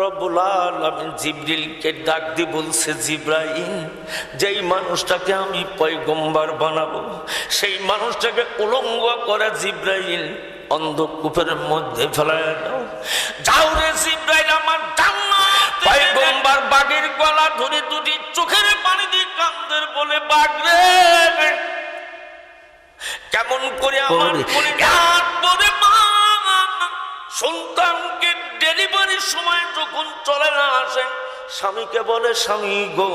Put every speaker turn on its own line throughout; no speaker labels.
রব্বুল আলামিন জিবরিলকে ডাক দিয়ে বলছে, জিবরাইল, যেই মানুষটাকে আমি পয়গম্বর বানাবো সেই মানুষটাকে উলঙ্গ করে জিবরাইল অন্ধকূপের মধ্যে ফেলায় দাও। যাও রে জিবরাইল, আমার পয়গম্বর বাঘের গলা ধরে দুটি চোখের পানি দিয়ে কান্দের বলে, বাঘ রে কেমন করে আমার সন্তানকে ডেলিভারির সময় যখন চলে না আসে, স্বামীকে বলে, স্বামী গো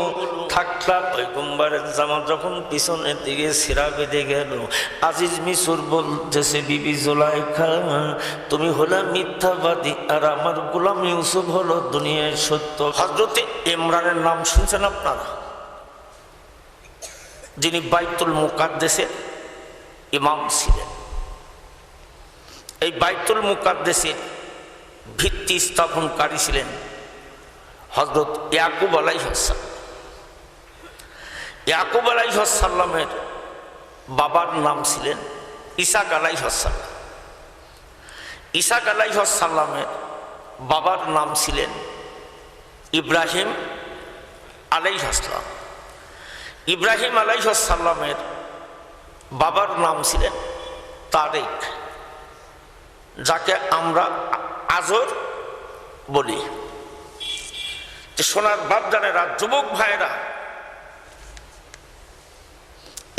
থাকলা। পয়গম্বরের জামা যখন পিছনের দিকে সিরা বেঁধে গেল, আজিজ মিসর বলতেছে, বিবি জুলাইখা, তুমি হলে মিথ্যাবাদী আর আমার গোলাম ইউসুফ হলো দুনিয়ায় সত্য। হযরতে ইমরানের নাম শুনছেন আপনারা? যিনি বাইতুল মুকাদ্দাসের ইমাম ছিলেন। এই বাইতুল মুকাদ্দাসের ভিত্তি স্থাপনকারী ছিলেন হযরত ইয়াকুব আলাইহিস সালাম। ইয়াকুব আলাইহিস সালামের বাবার নাম ছিলেন ইসাক আলাইহিস সালাম। ইসাক আলাইহিস সালামের বাবার নাম ছিলেন ইব্রাহিম আলাইহিস সালাম। ইব্রাহিম আলাইহিস সালামের বাবার নাম ছিলেন তারেক, যাকে আমরা আজর বলি। সোনার বাপজানেরা, যুবক ভাইরা,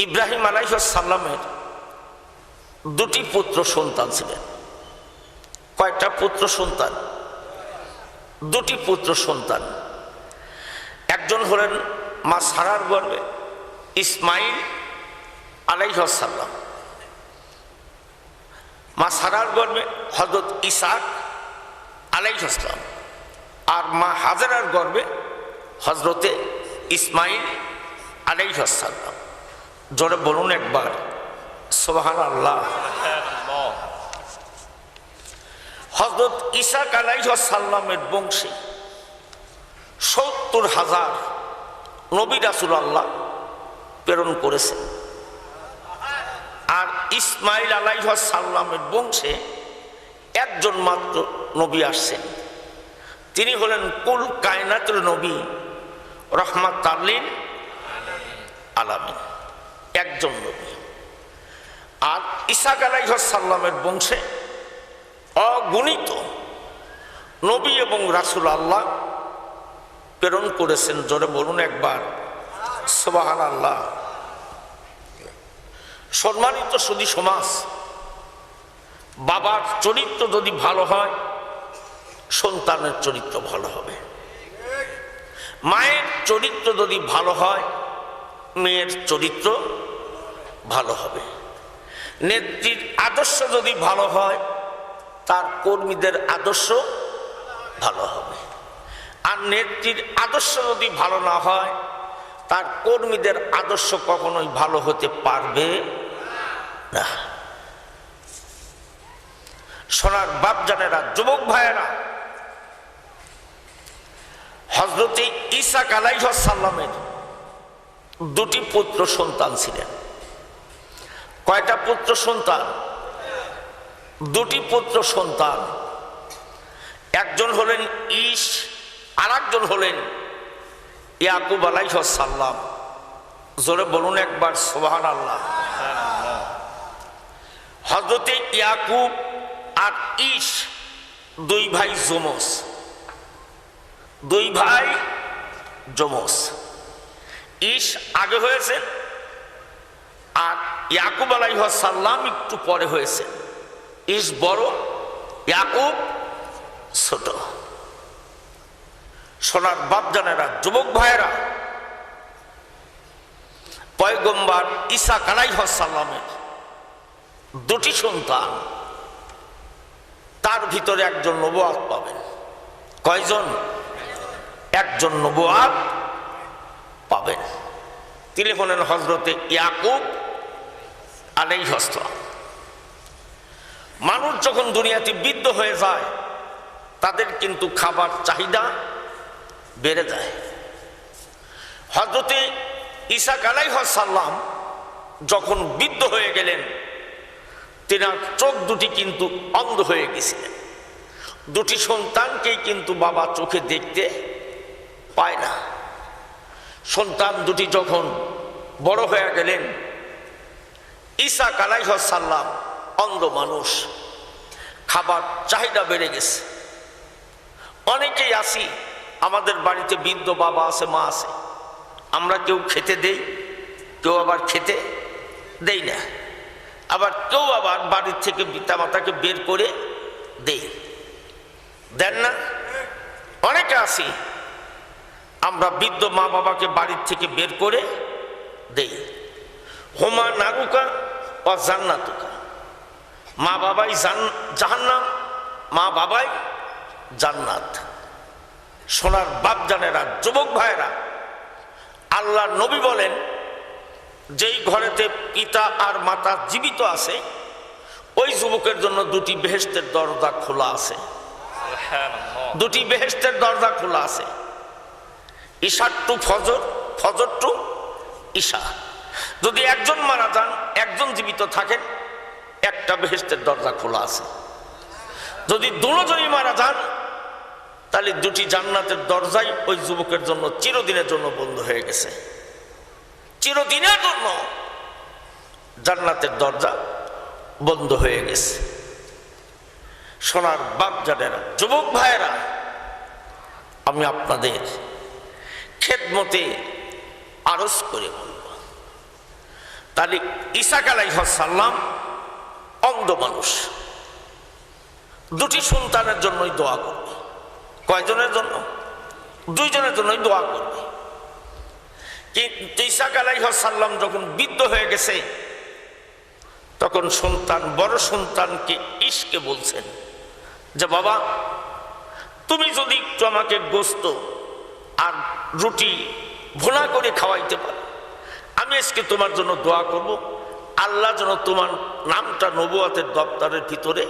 ইব্রাহিম আলাইহিস সালামের দুটি পুত্র সন্তান ছিলেন। কয়টা পুত্র সন্তান? দুটি পুত্র সন্তান। একজন হলেন মা সারার গর্ভে ইসমাইল আলাইহিস সালাম, মা সারার গর্ভে হযরত ইসাক আলাইহিস সালাম, আর মা হাজেরার গর্ভে হযরতে ইসমাইল আলাইহিস সালাম। জোরে বলুন একবার সুবহানাল্লাহ। হযরত ইসাক আলাইহিস সালামের বংশে ৭০,০০০ নবী রাসূল আল্লাহ প্রেরণ করেছেন। আর ইসমাইল আলাইহিস সালামের বংশে একজন মাত্র নবী আসছেন, তিনি হলেন কুল কায়নাতুল নবী রাহমাতাল লিল আলামিন, একজন নবী। আর ইসাক আলাইহিস সালামের বংশে অগণিত নবী এবং রাসূল আল্লাহ প্রেরণ করেছেন। জোরে বলুন একবার সুবহানাল্লাহ। সম্মানিত সুধী সমাজ, বাবার চরিত্র যদি ভালো হয়, সন্তানের চরিত্র ভালো হবে। মায়ের চরিত্র যদি ভালো হয়, মেয়ের চরিত্র ভালো হবে। নেত্রীর আদর্শ যদি ভালো হয়, তার কর্মীদের আদর্শ ভালো হবে। আর নেত্রীর আদর্শ যদি ভালো না হয়, তার কর্মীদের আদর্শ কখনোই ভালো হতে পারবে না। সোনার বাপজানেরা, যুবক ভাইয়েরা, হযরতে ইসাক আলাইহিস সালামের দুটি পুত্র সন্তান ছিলেন। কয়টা পুত্র সন্তান? দুটি পুত্র সন্তান। একজন হলেন ঈস, আর একজন হলেন ইয়াকুব আলাইহিস সালাম। জোরে বলুন একবার সুবহানাল্লাহ। হযরতে ইয়াকুব আর ঈস দুই ভাই যমজ, দুই ভাই যমজ। ঈস আগে হয়েছে আর ইয়াকুব আলাইহিস সালাম একটু পরে হয়েছে। ঈস বড়, ইয়াকুব ছোট। সোনার বাপজানেরা, যুবক ভাইয়েরা, পয়গম্বর ইসাক আলাইহিস সালামের দুটি সন্তান, তার ভিতরে একজন নবুয়ত পাবেন। কয়জন? একজন নবুয়ত পাবেন। তিনি হলেন হযরতে ইয়াকুব আলাইহিস সালাম। মানুষ যখন দুনিয়াতে বৃদ্ধ হয়ে যায়, তাদের কিন্তু খাবার চাহিদা বেড়ে যায়। হযরতে ইসাক আলাইহিস সালাম যখন বৃদ্ধ হয়ে গেলেন, তেনার চোখ দুটি কিন্তু অন্ধ হয়ে গেছিলেন। দুটি সন্তানকেই কিন্তু বাবা চোখে দেখতে পায় না। সন্তান দুটি যখন বড় হয়ে গেলেন, ঈসা আলাইহিস সালাম অন্ধ মানুষ, খাবার চাহিদা বেড়ে গেছে। অনেকেই আসি, আমাদের বাড়িতে বৃদ্ধ বাবা আছে, মা আছে, আমরা কেউ খেতে দেই, কেউ আবার খেতে দেই না, আবার কেউ আবার বাড়ির থেকে পিতামাতাকে বের করে দেই, দেন না? অনেকে আসি, আমরা বৃদ্ধ মা বাবাকে বাড়ির থেকে বের করে দেই। হোমা নারুকা ও জান্নাতুকা, মা বাবাই জাহান্নাম, মা বাবাই জান্নাত। সোনার বাপ জানেরা, যুবক ভাইরা, আল্লাহর নবী বলেন, যেই ঘরেতে পিতা আর মাতা জীবিত আছে, ওই যুবকের জন্য দুটি বেহেশতের দরজা খোলা আছে। দুটি বেহেশতের দরজা খোলা আছে, ঈশা টু ফজর, ফজর টু ঈশা। যদি একজন মারা যান, একজন জীবিত থাকেন, একটা বেহেশতের দরজা খোলা আছে। যদি দুজনই মারা যান, তাহলে দুটি জান্নাতের দরজাই ওই যুবকের জন্য চিরদিনের জন্য বন্ধ হয়ে গেছে। চিরদিনের জন্য জান্নাতের দরজা বন্ধ হয়ে গেছে। সোনার বাপ জানেরা, যুবক ভাইয়েরা, আমি আপনাদের খেদমতে আরজ করে বলব, তাহলে ঈসা আলাইহিস সালাম অন্ধ মানুষ, দুটি সন্তানের জন্যই দোয়া করবে। কয়জনের জন্য? দুইজনের জন্যই দোয়া করবে। কিন্তু ঈসা আলাইহিস সালাম যখন বৃদ্ধ হয়ে গেছে, তখন সন্তান, বড় সন্তানকে ইশকে বলছেন যে, বাবা, তুমি যদি একটু আমাকে গোস্ত আর রুটি ভুনা করে খাওয়াইতে পারো, আমি আজকে তোমার জন্য দোয়া করব, আল্লাহ যেন তোমার নামটা নবুয়তের দপ্তরের ভিতরে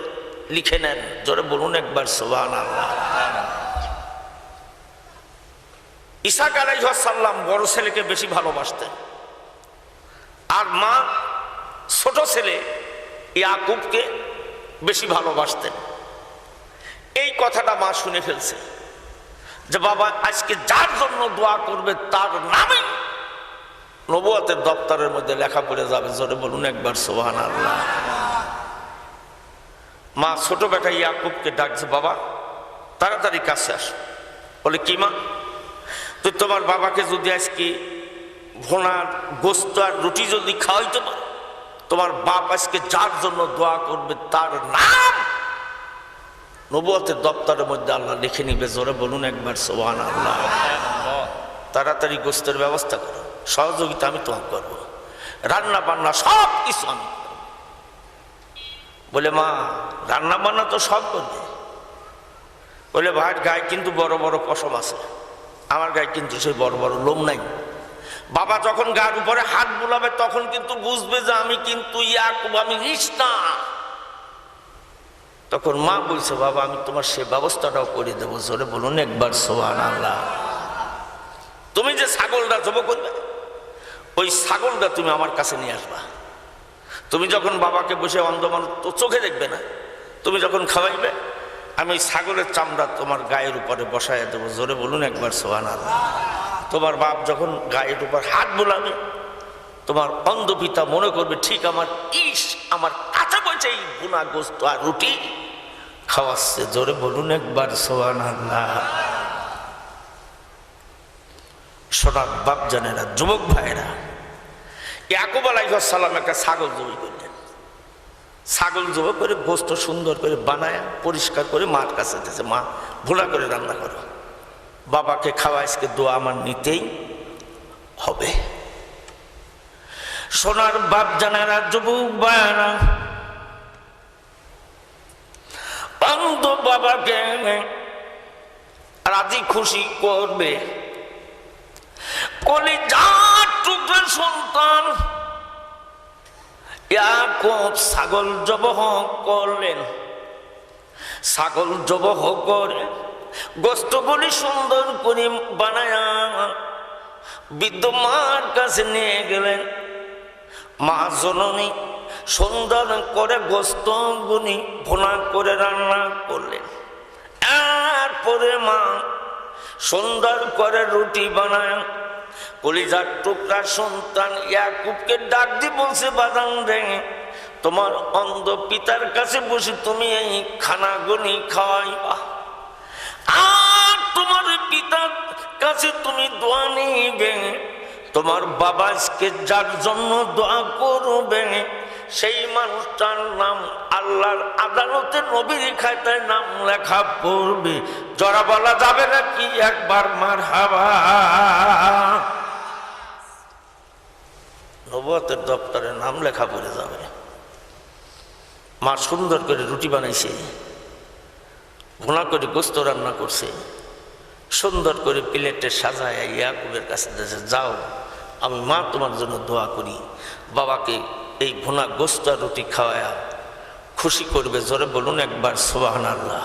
লিখে নেন। জোরে বলুন একবার সুবহানাল্লাহ। ঈসা আলাইহিস সালাম বড় ছেলেকে বেশি ভালোবাসতেন, আর মা ছোট ছেলে ইয়াকুবকে বেশি ভালোবাসতেন। এই কথাটা মা শুনে ফেলছে যে, বাবা, আজকে যার জন্য দোয়া করবে তার নামে নবুয়তের দপ্তরের মধ্যে লেখা পড়ে যাবে। জোরে বলুন একবার সুবহানাল্লাহ। মা ছোট বেটা ইয়াকুবকে ডাকছে, বাবা, তাড়াতাড়ি কাছে আসো। বলে, কি মা? তুই তোমার বাবাকে যদি আজকে ভোনার গোস্ত আর রুটি যদি খাওয়াইতে পারো, তোমার বাপ আজকে যার জন্য দোয়া করবে তার নাম নবুয়তের দপ্তরের মধ্যে আল্লাহ লিখে নিবে। জোরে বলুন একবার সুবহানাল্লাহ। তাড়াতাড়ি গোস্তের ব্যবস্থা করো, সহযোগিতা আমি তোমাকে করবো, রান্না বান্না সব কিছু আমি। বলে, মা, রান্না বান্না তো সব করবে। বলে, ভাইয়ের গায়ে কিন্তু বড় বড় পশম আছে, আমার গায়ে কিন্তু সেই বড় বড় লোম নাই। বাবা যখন গায়ের উপরে হাত বুলাবে, তখন কিন্তু বুঝবে যে আমি কিন্তু ইয়াকুব, আমি রিশতা। তখন মা বলছে, বাবা, আমি তোমার সে ব্যবস্থাটাও করে দেবো। জোরে বলুন একবার সুবহানাল্লাহ। তুমি যে ছাগলটা জবাই করবে, ওই ছাগলটা তুমি আমার কাছে নিয়ে আসবা। তুমি যখন বাবাকে বসে, অন্ধ মানুষ তো চোখে দেখবে না, তুমি যখন খাওয়াইবে, আমি ওই ছাগলের চামড়া তোমার গায়ের উপরে বসাইয়া দেবো। জোরে বলুন একবার সুবহানাল্লাহ। তোমার বাপ যখন গায়ের উপর হাত বোলাবে, তোমার অন্ধ পিতা মনে করবে ঠিক আমার আমার কাছে বলছে এই ভুনা গোস্ত আর রুটি খাওয়াচ্ছে। জোরে বলুন একবার সুবহানাল্লাহ। সোনার বাপ জানেরা, যুবক ভাইরা, ইয়াকুব আলাইহিস সালাম একটা ছাগল জবাই করলেন। ছাগল জবাই করে গোস্ত সুন্দর করে বানায় পরিষ্কার করে মার কাছে দিয়েছে, মা, ভুনা করে রান্না করো, বাবাকে খাওয়া, আজকে দোয়া আমার নিতেই হবে। সোনার বাপ জানেরা, যুবক ভাইরা, অন্ধ বাবাকে রাজি খুশি করবে। কলিজার টুকরা সন্তান ইয়াকুব ছাগল জবহ করলেন। ছাগল জবহ করে গোস্তগুলি সুন্দর করে বানায়া বৃদ্ধ মার কাছে নিয়ে গেলেন। মা জননী সুন্দর করে গোস্তগুলি ভুনা করে রান্না করলেন। পরে মা সুন্দর করে রুটি বানায় কলিজার টুকরা সন্তান ইয়াকুবকে ডাক দিয়ে বলছে, বাদাম রে, তোমার অন্ধ পিতার কাছে বসে তুমি এই খানাগুনি খাওয়াইবা, আর তোমার পিতার কাছে তুমি দোয়া নিবে। তোমার বাবা আজকে যার জন্য দোয়া করবে সেই মানুষটার নাম আল্লাহর আদালতে নবীর খাতায় নাম লেখা পড়বে। জরা বলা যাবে না কি একবার মারহাবা? নবুয়তের দপ্তরে নাম লেখা পড়ে যাবে। মা সুন্দর করে রুটি বানাইছে, ভুনা করে গোস্ত রান্না করছে, সুন্দর করে প্লেটে সাজায় ইয়াকুবের কাছে দিয়েছে, যাও আমি মা তোমার জন্য দোয়া করি, বাবাকে এই ভুনা গোস্ত আর রুটি খাওয়ায় খুশি করবে। জোরে বলুন একবার সুবহানাল্লাহ।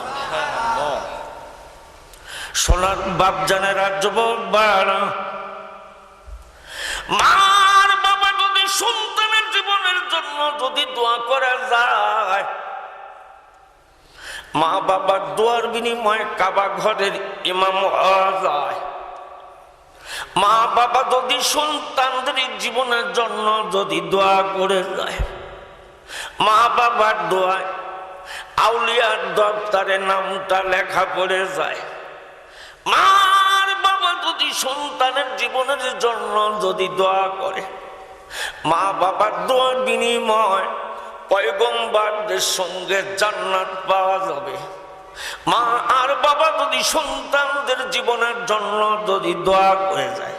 সোনার বাপ জানেরা, যুবক বাড়া, মার বাবা যদি সন্তানের জীবনের জন্য যদি দোয়া করা যায়, মা বাবার দোয়ার বিনিময়ে কাবা ঘরের ইমাম হওয়া যায়। মা বাবা যদি সন্তানদের জীবনের জন্য যদি দোয়া করে যায়, মা বাবার দোয়ায় আউলিয়ার দপ্তরে নামটা লেখা পড়ে যায়। মার বাবা যদি সন্তানের জীবনের জন্য যদি দোয়া করে, মা বাবার দোয়ার বিনিময় পয়গম্বরদের সঙ্গে জান্নাত পাওয়া যাবে। মা আর বাবা যদি সন্তানদের জীবনের জন্য যদি দোয়া করে যায়,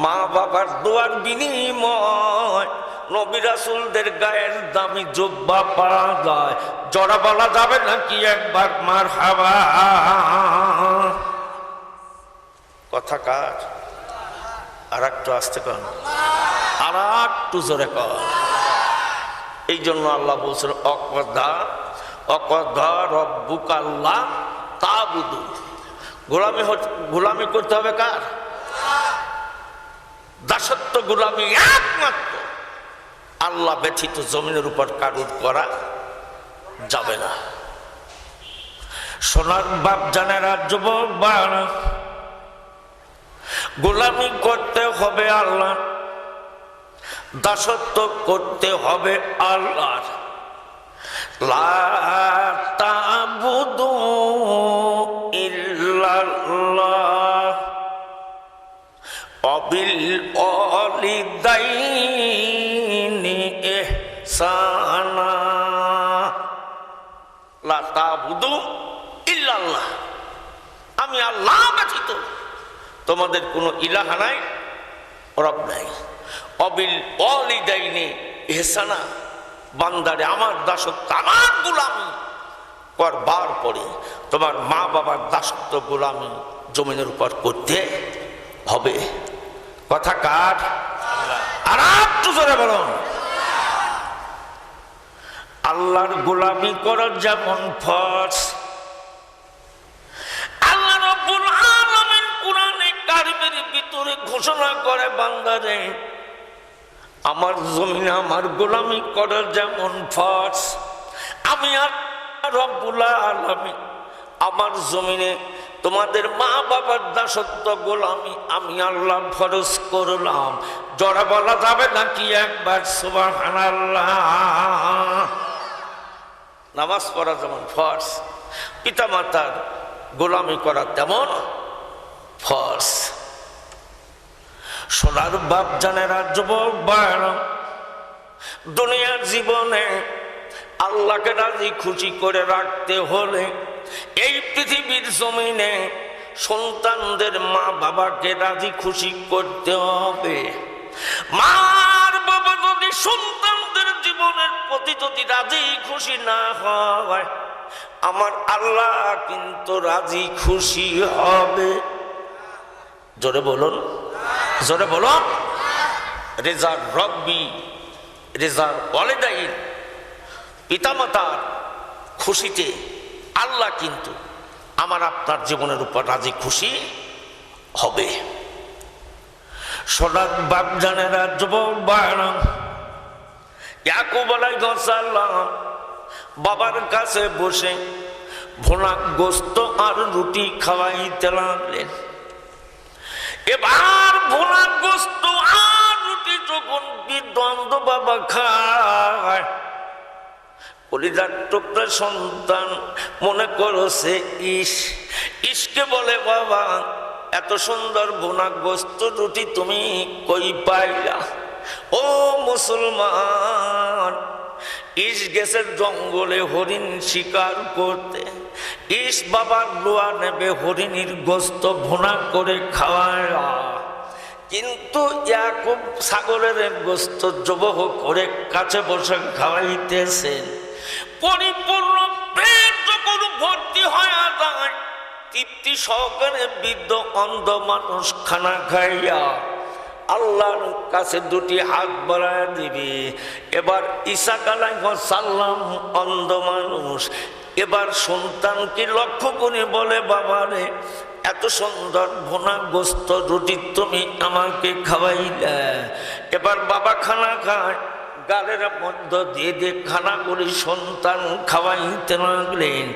মা বাবার দোয়ার বিনিময় নবী রাসূলদের গায়ের দামি জুব্বা পাওয়া যায়। জরা বলা যাবে নাকি একবার মারহাবা? কথা কার? আর একটু আসতে কন, আর একটু জোরে কন। এই জন্য আল্লাহ বলছেন, অকদা রব্বুকা আল্লাহ তা'বুদু। গোলামি করতে হবে কার? দাসত্ব গোলামি একমাত্র আল্লাহ ব্যতীত জমিনের উপর কারুর করা যাবে না। সোনার বাপ জানেরা, যুবক বাড়া, গোলামি করতে হবে আল্লাহ, দাসত্ব করতে হবে আল্লাহর। লা তা'বুদু ইল্লাল্লাহ ওয়াবিল ওয়ালিদাইনি ইহসানা। লা তা'বুদু ইল্লাল্লাহ, আমি আল্লাহ ব্যতীত তোমাদের কোনো ইলাহা নাই, রব নাই। অবিল ওয়ালিদাইনি ইহসানা, বান্দারে আমার দাসত্ব আমার গোলামি করবার পরে তোমার মা বাবার দাসত্ব গোলামি জমিনের উপর করতে হবে। কথা কার? আর একটু জোরে বলুন। আল্লাহর গোলামি করার যেমন ফরজ, আল্লাহ রাব্বুল আলামিন কোরআনে কারিমের ভিতরে ঘোষণা করে, বান্দারে আমার জমিনে আমার গোলামি করার যেমন ফরজ, আমি আল্লাহ রাব্বুল আলামিন আমার জমিনে তোমাদের মা বাবার দাসত্ব গোলামি আমি আল্লাহ ফরজ করলাম। জোরে বলা যাবে নাকি একবার সুবহানাল্লাহ? নামাজ পড়া যেমন ফরজ, পিতা মাতার গোলামি করা তেমন ফরজ। সোনার বাপ জানেরা, যুবক বাড়া, দুনিয়ার জীবনে আল্লাহকে রাজি খুশি করে রাখতে হলে এই পৃথিবীর জমিনে সন্তানদের মা বাবাকে রাজি খুশি করতে হবে। মার বাবা যদি সন্তানদের জীবনের প্রতি যদি রাজি খুশি না হয়, আমার আল্লাহ কিন্তু রাজি খুশি হবে। জোরে বলুন, জোরে বলুন। রেজার রব্বি রেজার ওয়ালিদাইন, পিতামাতার খুশিতে আল্লাহ কিন্তু আমার আপনার জীবনের উপর রাজি খুশি হবে। সোনার বাপ জানেরা, যুবক বাড়া, ইয়াকুব আলাইহিস সালাম বাবার কাছে বসে ভুনা গোস্ত আর রুটি খাওয়াইতে লাগলেন। এবার ভুনা গোস্ত আর রুটি যখন বৃদ্ধ বাবা খায়, কলিজার টুকরা সন্তান মনে করছে ইসকে বলে, বাবা এত সুন্দর ভুনা গোস্ত রুটি তুমি কই পাইলা? ও মুসলমান, ইস গেছে জঙ্গলে হরিণ শিকার করতে, ইস বাবার লোয়া নেবে হরিণীর গোস্ত ভুনা করে খাওয়ায়, কিন্তু ইয়াকুব ছাগলের গোস্ত জবহ করে কাছে বসে খাওয়াইতেছেন। পরিপূর্ণ পেট যখন ভর্তি হয়ে যায়, তৃপ্তি সহকারে বৃদ্ধ অন্ধ মানুষ খানা খাইয়া আল্লাহর কাছে দুটি হাত বাড়ায় দিবে। এবার ইসাক আলাইহিস সালাম অন্ধ মানুষ, এবার সন্তানকে লক্ষ্য করে বলে, বাবারে এত সুন্দর ভুনা গোস্ত রুটি তুমি আমাকে খাওয়াইলে। এবার বাবা খানা খায়, গালের মধ্য দিয়ে দিয়ে খানা করে সন্তান খাওয়াইতে লাগলেন।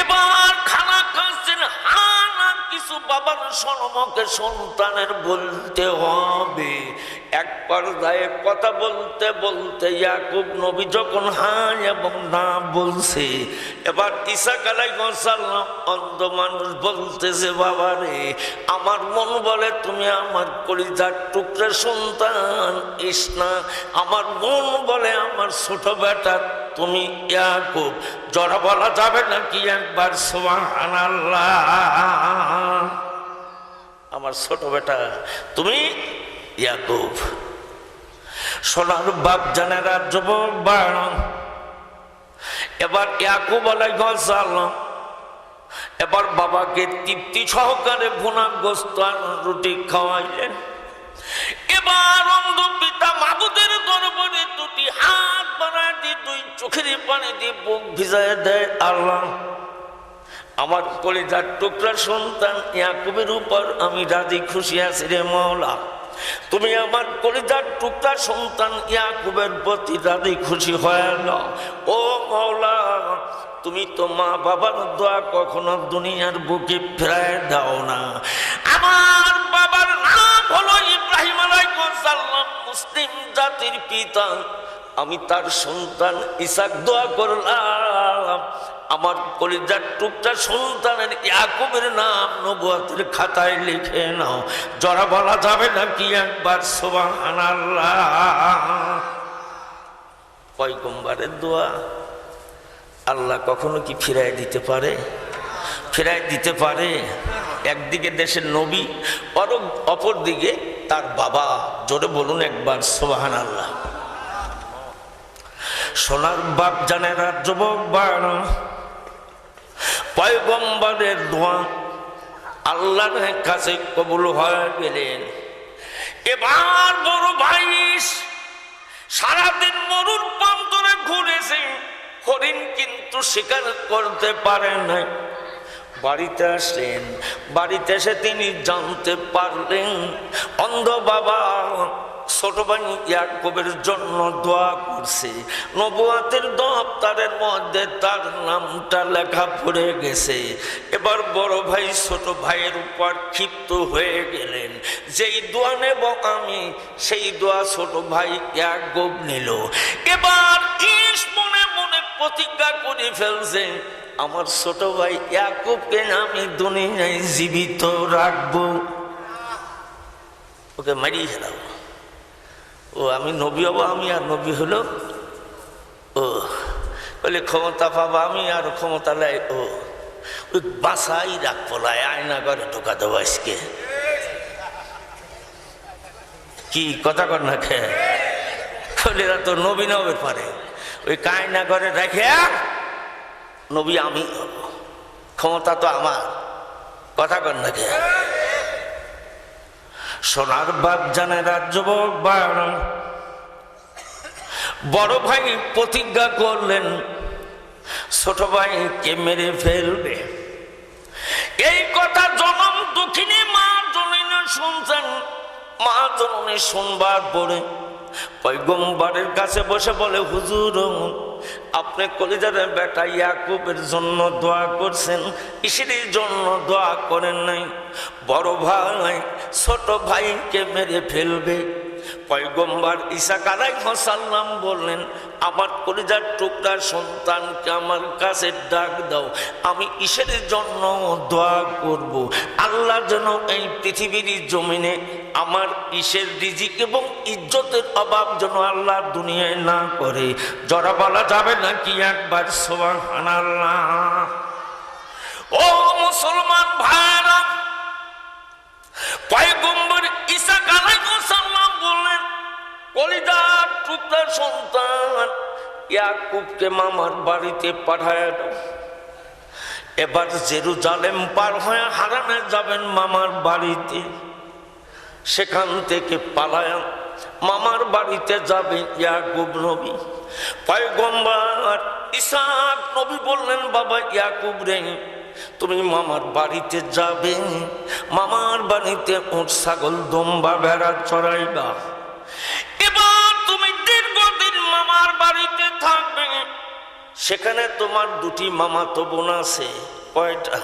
এবার খানা খাচ্ছেন, হানা কিছু বাবার সম্মুখে সন্তানের বলতে হবে। এক পর্যায়ে কথা বলতে বলতে ইয়াকুব নবী যখন হ্যাঁ এবং না বলছে, এবার ইসাক আলাইহিস সালাম অন্ধ মানুষ বলতেছে, বাবারে আমার মন বলে তুমি আমার কলিজার টুকরা সন্তান ইস না, আমার মন বলে আমার ছোট বেটা তুমি ইয়াকুব। জোরে বলা যাবে নাকি একবার সুবহানাল্লাহ? আমার ছোট বেটা তুমি ইয়াকুব। সোনার বাপ জানেরা যুবক বাড়, এবার ইয়াকুব আলাইহিস সালাম এবার বাবাকে তৃপ্তি সহকারে ভুনা গোস্ত আর রুটি খাওয়াইলেন। এবার অন্ধ পিতা মাবুদের দরবারে দুটি হাত বাড়ায় দিয়ে দুই চোখের পানি দিয়ে বুক ভিজায় দেয়, আল্লাহ আমার কলিজার টুকরা সন্তান ইয়াকুবের উপর আমি রাজি খুশি আছি রে মওলা। তুমি আমার কলিজার টুকরা সন্তান ইয়াকুবের প্রতি রাজি খুশি হয়ে নাও। ও মওলা, তুমি তো মা বাবার দোয়া কখনো দুনিয়ার বুকে ফেরায় দাও না। আমার বাবার নাম হলো ইব্রাহিম আলাইহিস সালাম, মুসলিম জাতির পিতা। আমি তার সন্তান ইসাক দোয়া করলাম আমার কলিজার টুকরা সন্তানের ইয়াকুবের নাম নবুয়তের খাতায় লিখে নাও। জোরে বলা যাবে নাকি একবার সুবহানাল্লাহ? পয়গম্বরের দোয়া আল্লাহ কখনো কি ফিরাই দিতে পারে? ফিরাই দিতে পারে। একদিকে দেশের নবী, অপর দিকে তার বাবা। জোরে বলুন একবার সুবহানাল্লাহ। সোনার বাপ জানেরা যুবক বাড়, পয়গম্বরের দোয়া আল্লাহর কাছে কবুল হয়ে গেলেন। এবার বড় ভাই সারাদিন মরুর প্রান্তরে ঘুরেছে, হরিণ কিন্তু শিকার করতে পারে নাই। বাড়িতে আসলেন, বাড়িতে এসে তিনি জানতে পারলেন অন্ধ বাবা ছোট ভাই ইয়াকুবের জন্য দোয়া করছে। নবুয়তের দপ্তরের মধ্যে তার নামটা লেখা পড়ে গেছে। এবার বড় ভাই ছোট ভাইয়ের উপর ক্ষিপ্ত হয়ে গেলেন, যেই দোয়া নেব আমি সেই দোয়া ছোট ভাই ইয়াকুব নিল। এবার মনে মনে প্রতিজ্ঞা করে ফেলছে, আমার ছোট ভাই ইয়াকুবকে আমি দুনিয়ায় জীবিত রাখবো, ওকে মারিয়ে ফেলাবো। ও আমি নবী হবো, আমি আর নবী হলো ও, বলে ক্ষমতা পাবো আমি আর ক্ষমতা লাই ও, ওই বাসাই রাখবো, আয়না করে ঢোকা দেবো আজকে। কি কথা কর না খে, এরা তো নবী নবে পারে, ওই কায়না করে রেখে নবী আমি হব, ক্ষমতা তো আমার। কথা কর না খে। সোনার বাপ জানেরা যুবক বাড়, বড় ভাই প্রতিজ্ঞা করলেন ছোট ভাইকে মেরে ফেলবে। এই কথা জনম দক্ষিণে মা জননী শুনছেন। মা জননী শুনবার পরে পয়গম্বরের কাছে বসে বলে, হুজুর আপনি কলিজার বেটা ইয়াকুবের জন্য দোয়া করছেন, ইসির জন্য দোয়া করেন নাই। বড় ভাই ছোট ভাইকে মেরে ফেলবে। পয়গম্বর ইসহাক আলাইহিস সালাম বললেন, আমার কলিজার টুকরা সন্তানকে আমার কাছে ডাক দাও, আমি ইসের জন্য দোয়া করব। আল্লাহ যেন এই পৃথিবীর জমিনে আমার ইসের রিজিক এবং ইজ্জতের অভাব যেন আল্লাহ দুনিয়ায় না করে। জরা বলা যাবে নাকি একবার সুবহানাল্লাহ? ও মুসলমান ভাইরা, পয়গম্বর ইসহাক আলাইহিস সালাম বললেন, কলিজার টুকরা সন্তান ইয়াকুবকে মামার বাড়িতে পাঠায় দাও। এবার জেরুজালেম পার হয়ে হারানে যাবেন মামার বাড়িতে। সেখান থেকে পালায়া মামার বাড়িতে যাবে ইয়াকুব নবী। পয়গম্বর ইসহাক নবী বললেন, বাবা ইয়াকুব রে, তুমি মামার বাড়িতে যাবে, মামার বাড়িতে উট ছাগল দম্বা ভেড়া চড়াইবা। এবার তুমি দীর্ঘদিন মামার বাড়িতে থাকবে। সেখানে তোমার দুটি মামাতো বোন আছে। কয়টা?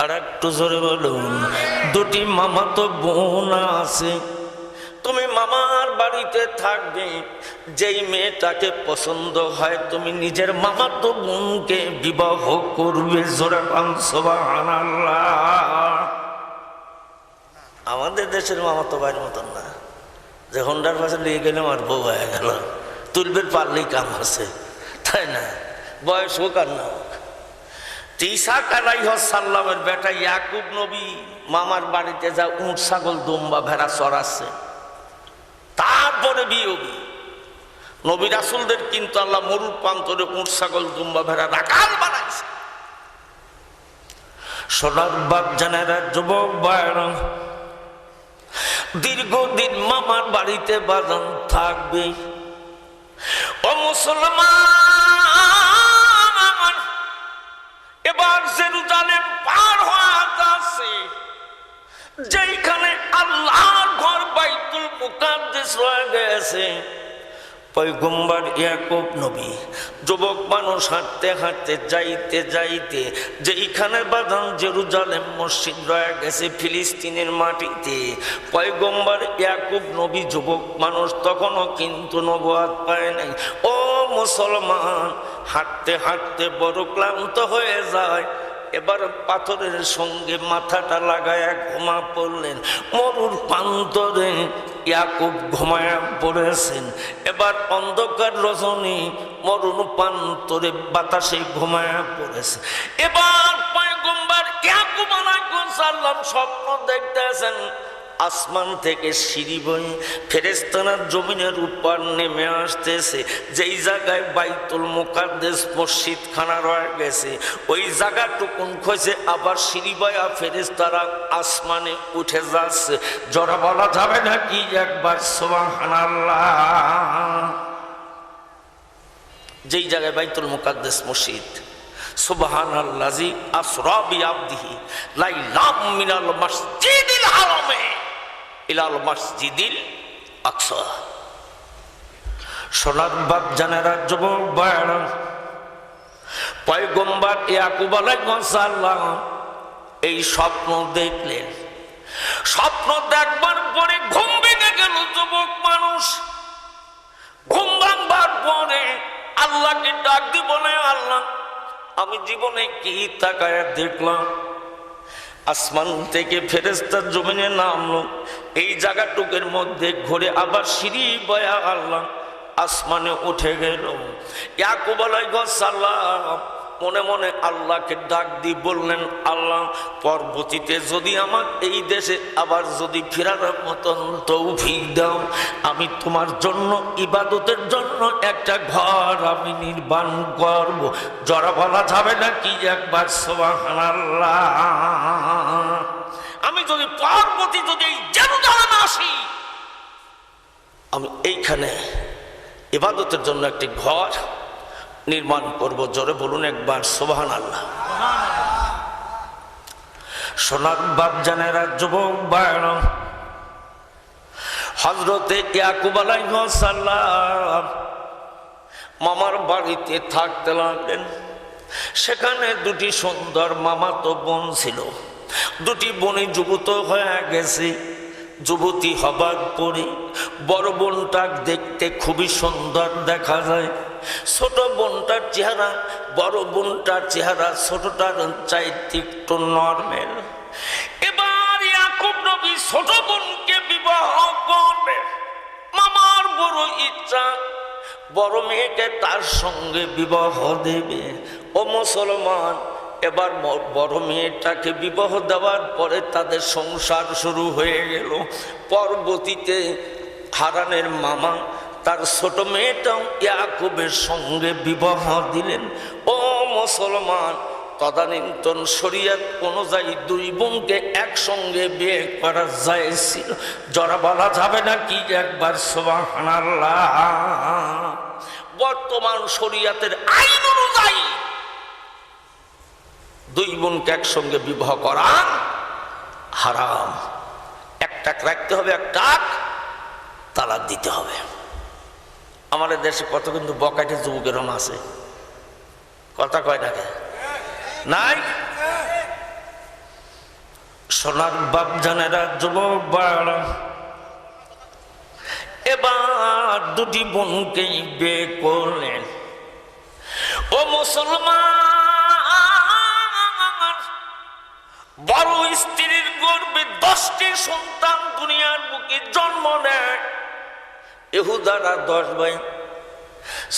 আর একটু জোরে বলুন। দুটি মামাতো বোন আছে। তুমি মামার বাড়িতে থাকবে, যেই মেয়েটাকে পছন্দ হয় তুমি নিজের মামাতো বোনকে বিবাহ করবে। জোরে সুবহানাল্লাহ। আমাদের দেশের মামাতো ভাইয়ের মতন না, যে হোন্ডার পাশে নিয়ে গেলে আমার বউ হয়ে গেল, তুলবের পারলেই কাম আছে, তাই না? বয়স হোক আর না হোক। ইসহাক আলাইহিস সালামের বেটা ইয়াকুব নবী মামার বাড়িতে যা উট ছাগল দুম্বা ভেড়া চড়াচ্ছে। তারপরে বিয়োগী নবী রাসূলদের কিন্তু আল্লাহ মরুর প্রান্তরে উট ছাগল দুম্বা ভেড়া রাখাল বানাইছে। সোনার বাপ জানেরা, যুবক ভাইরা, দীর্ঘদিন মামার বাড়িতে বাজান থাকবে। ও মুসলমান, এবার জেরুজালেম পার হয়ে যাচ্ছে, যেখানে আল্লাহর ঘর বাইতুল মুকাদ্দাস হয়ে গেছে। পয়গম্বর ইয়াকুব নবী যুবক মানুষ হাঁটতে হাঁটতে যাইতে যাইতে যেইখানে বাদান জেরুজালেম মসজিদ রয়ে গেছে ফিলিস্তিনের মাটিতে, পয়গম্বর ইয়াকুব নবী যুবক মানুষ তখনও কিন্তু নবুয়ত পায় নাই। ও মুসলমান, হাঁটতে হাঁটতে বড় ক্লান্ত হয়ে যায়। এবার পাথরের সঙ্গে মাথাটা লাগায়া ঘুমা পড়লেন। মরুর প্রান্তরে ইয়াকুব ঘুমায়া পড়েছেন। এবার অন্ধকার রজনী মরুর প্রান্তরে বাতাসে ঘুমায়া পড়েছে। এবার পয়গম্বর ইয়াকুব আলাইহিস সালাম স্বপ্ন দেখতেছেন, আসমান থেকে সিঁড়ি বয়ে ফেরেশতারা জমিনের উপর নেমে আসতেছে। যেই জায়গায় বাইতুল মুকাদ্দাস মসজিদ খানা রয়ে গেছে, ওই জায়গাটুকুন খসে আবার সিঁড়ি বয়া ফেরেশতারা আসমানে উঠে যাচ্ছে। জোরে বলা যাবে নাকি একবার সুবহানাল্লাহ? যেই জায়গায় বাইতুল মুকাদ্দাস মসজিদ, সুবহানাল্লাযী আসরা বিআবদিহি লাইলাম মিনাল মসজিদিল হারামে ইলাল মসজিদিল আকসা। সোনার বাপ জানেরা, যুবক ভাইরা, পয়গম্বর ইয়াকুব আলাইহিস সালাম এই স্বপ্ন দেখলেন। স্বপ্ন দেখবার পরে ঘুম ভেঙে গেল যুবক মানুষ। ঘুম ভাঙবার পরে আল্লাহকে ডাক দিয়ে বলে, আল্লাহ, আমি জীবনে কি তাকায় দেখলাম? আসমান থেকে ফেরেশতা জমিনে নামলো। এই জায়গাটুকের মধ্যে ঘুরে আবার সিঁড়ি বয়া আল্লাহ আসমানে উঠে গেল। ইয়াকুব আলাইহিস সালাম মনে মনে আল্লাহকে ডাক দিয়ে বললেন, আল্লাহ, পরবর্তীতে যদি আমার এই দেশে আবার যদি ফেরার মতন তৌফিক দাও, আমি তোমার জন্য ইবাদতের জন্য একটা ঘর আমি নির্মাণ করব। জোরে বলা যাবে নাকি একবার সুবহানাল্লাহ? আমি যদি পরবর্তী যদি এই জেরুজালেমে আসি, আমি এইখানে ইবাদতের জন্য একটি ঘর নির্মাণ করব। জোরে বলুন একবার সুবহানাল্লাহ। সোনার বাপ জানেরা, যুবক ভাইরা, হযরতে ইয়াকুব আলাইহিস সালাম মামার বাড়িতে থাকতে লাগলেন। সেখানে দুটি সুন্দর মামাতো বোন ছিল। দুটি বোনই যুবত হয়ে গেছে। যুবতী হবার পরে বড় বোনটা দেখতে খুবই সুন্দর দেখা যায়। ছোট বোনটার চেহারা বড় বোনটার চেহারা ছোটটার চাইতে একটু নরমাল। এবার ইয়াকুব নবী ছোট বোনকে বিবাহ করবে। মামার বড় ইচ্ছা বড় মেয়েকে তার সঙ্গে বিবাহ দেবে। ও মুসলমান, এবার বড় মেয়েটাকে বিবাহ দেওয়ার পরে তাদের সংসার শুরু হয়ে গেল। পরবর্তীতে হারানের মামা তার ছোট মেয়েটাও ইয়াকুবের সঙ্গে বিবাহ দিলেন। ও মুসলমান, তদানীন্তন শরীয়ত অনুযায়ী দুই বোনকে একসঙ্গে বিয়ে করা যায়ছিল। যারা বলা যাবে না কি একবার সুবহানাল্লাহ। বর্তমান শরীয়তের আইন অনুযায়ী দুই বোনকে একসঙ্গে বিবাহ করা হারাম। একটা রাখতে হবে, একটা তালাক দিতে হবে। আমাদের দেশে কত কিন্তু বকাটে যুবকেরম আছে, কথা কয় না নাই? সোনার বাপ জানেরা যুবক বাড়া এবার দুটি বোনকে বিয়ে করলেন। ও মুসলমান, বড় স্ত্রীর গর্ভে 10টি সন্তান দুনিয়ার বুকে জন্ম নেয়। ইহুদারা 10 ভাই।